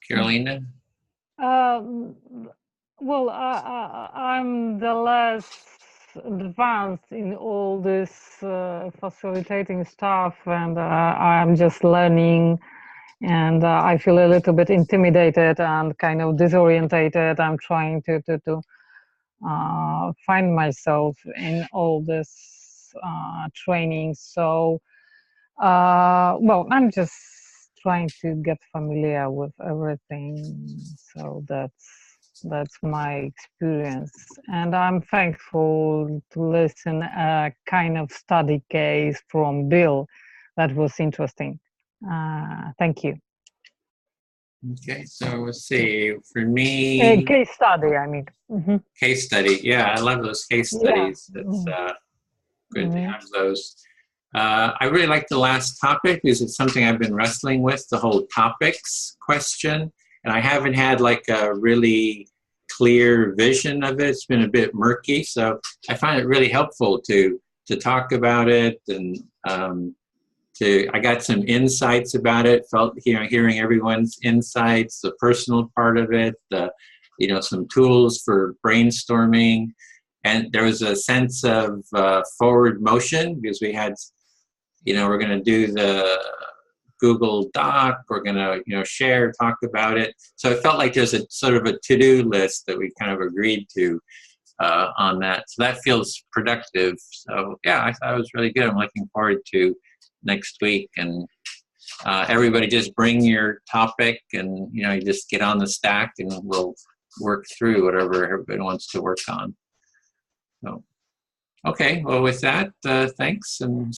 Carolina? Well, I'm the less advanced in all this facilitating stuff, and I'm just learning, and I feel a little bit intimidated and kind of disorientated. I'm trying to find myself in all this training. So, I'm just trying to get familiar with everything. So that's my experience, and I'm thankful to listen a kind of study case from Bill. That was interesting. Thank you. Okay, so let's see. For me, case study, I mean. Mm-hmm. Case study. Yeah, I love those case studies. Yeah. It's good to have those. I really like the last topic because it's something I've been wrestling with, the whole topics question. And I haven't had like a really clear vision of it. It's been a bit murky. So I find it really helpful to talk about it. And I got some insights about it, hearing everyone's insights, the personal part of it, some tools for brainstorming. And there was a sense of forward motion because we had, we're going to do the Google Doc, we're going to, share, talk about it. So it felt like there's a sort of a to-do list that we kind of agreed to. on that. So that feels productive. So yeah, I thought it was really good. I'm looking forward to next week. And everybody just bring your topic, and you just get on the stack, and we'll work through whatever everybody wants to work on. So, okay, well with that, thanks, and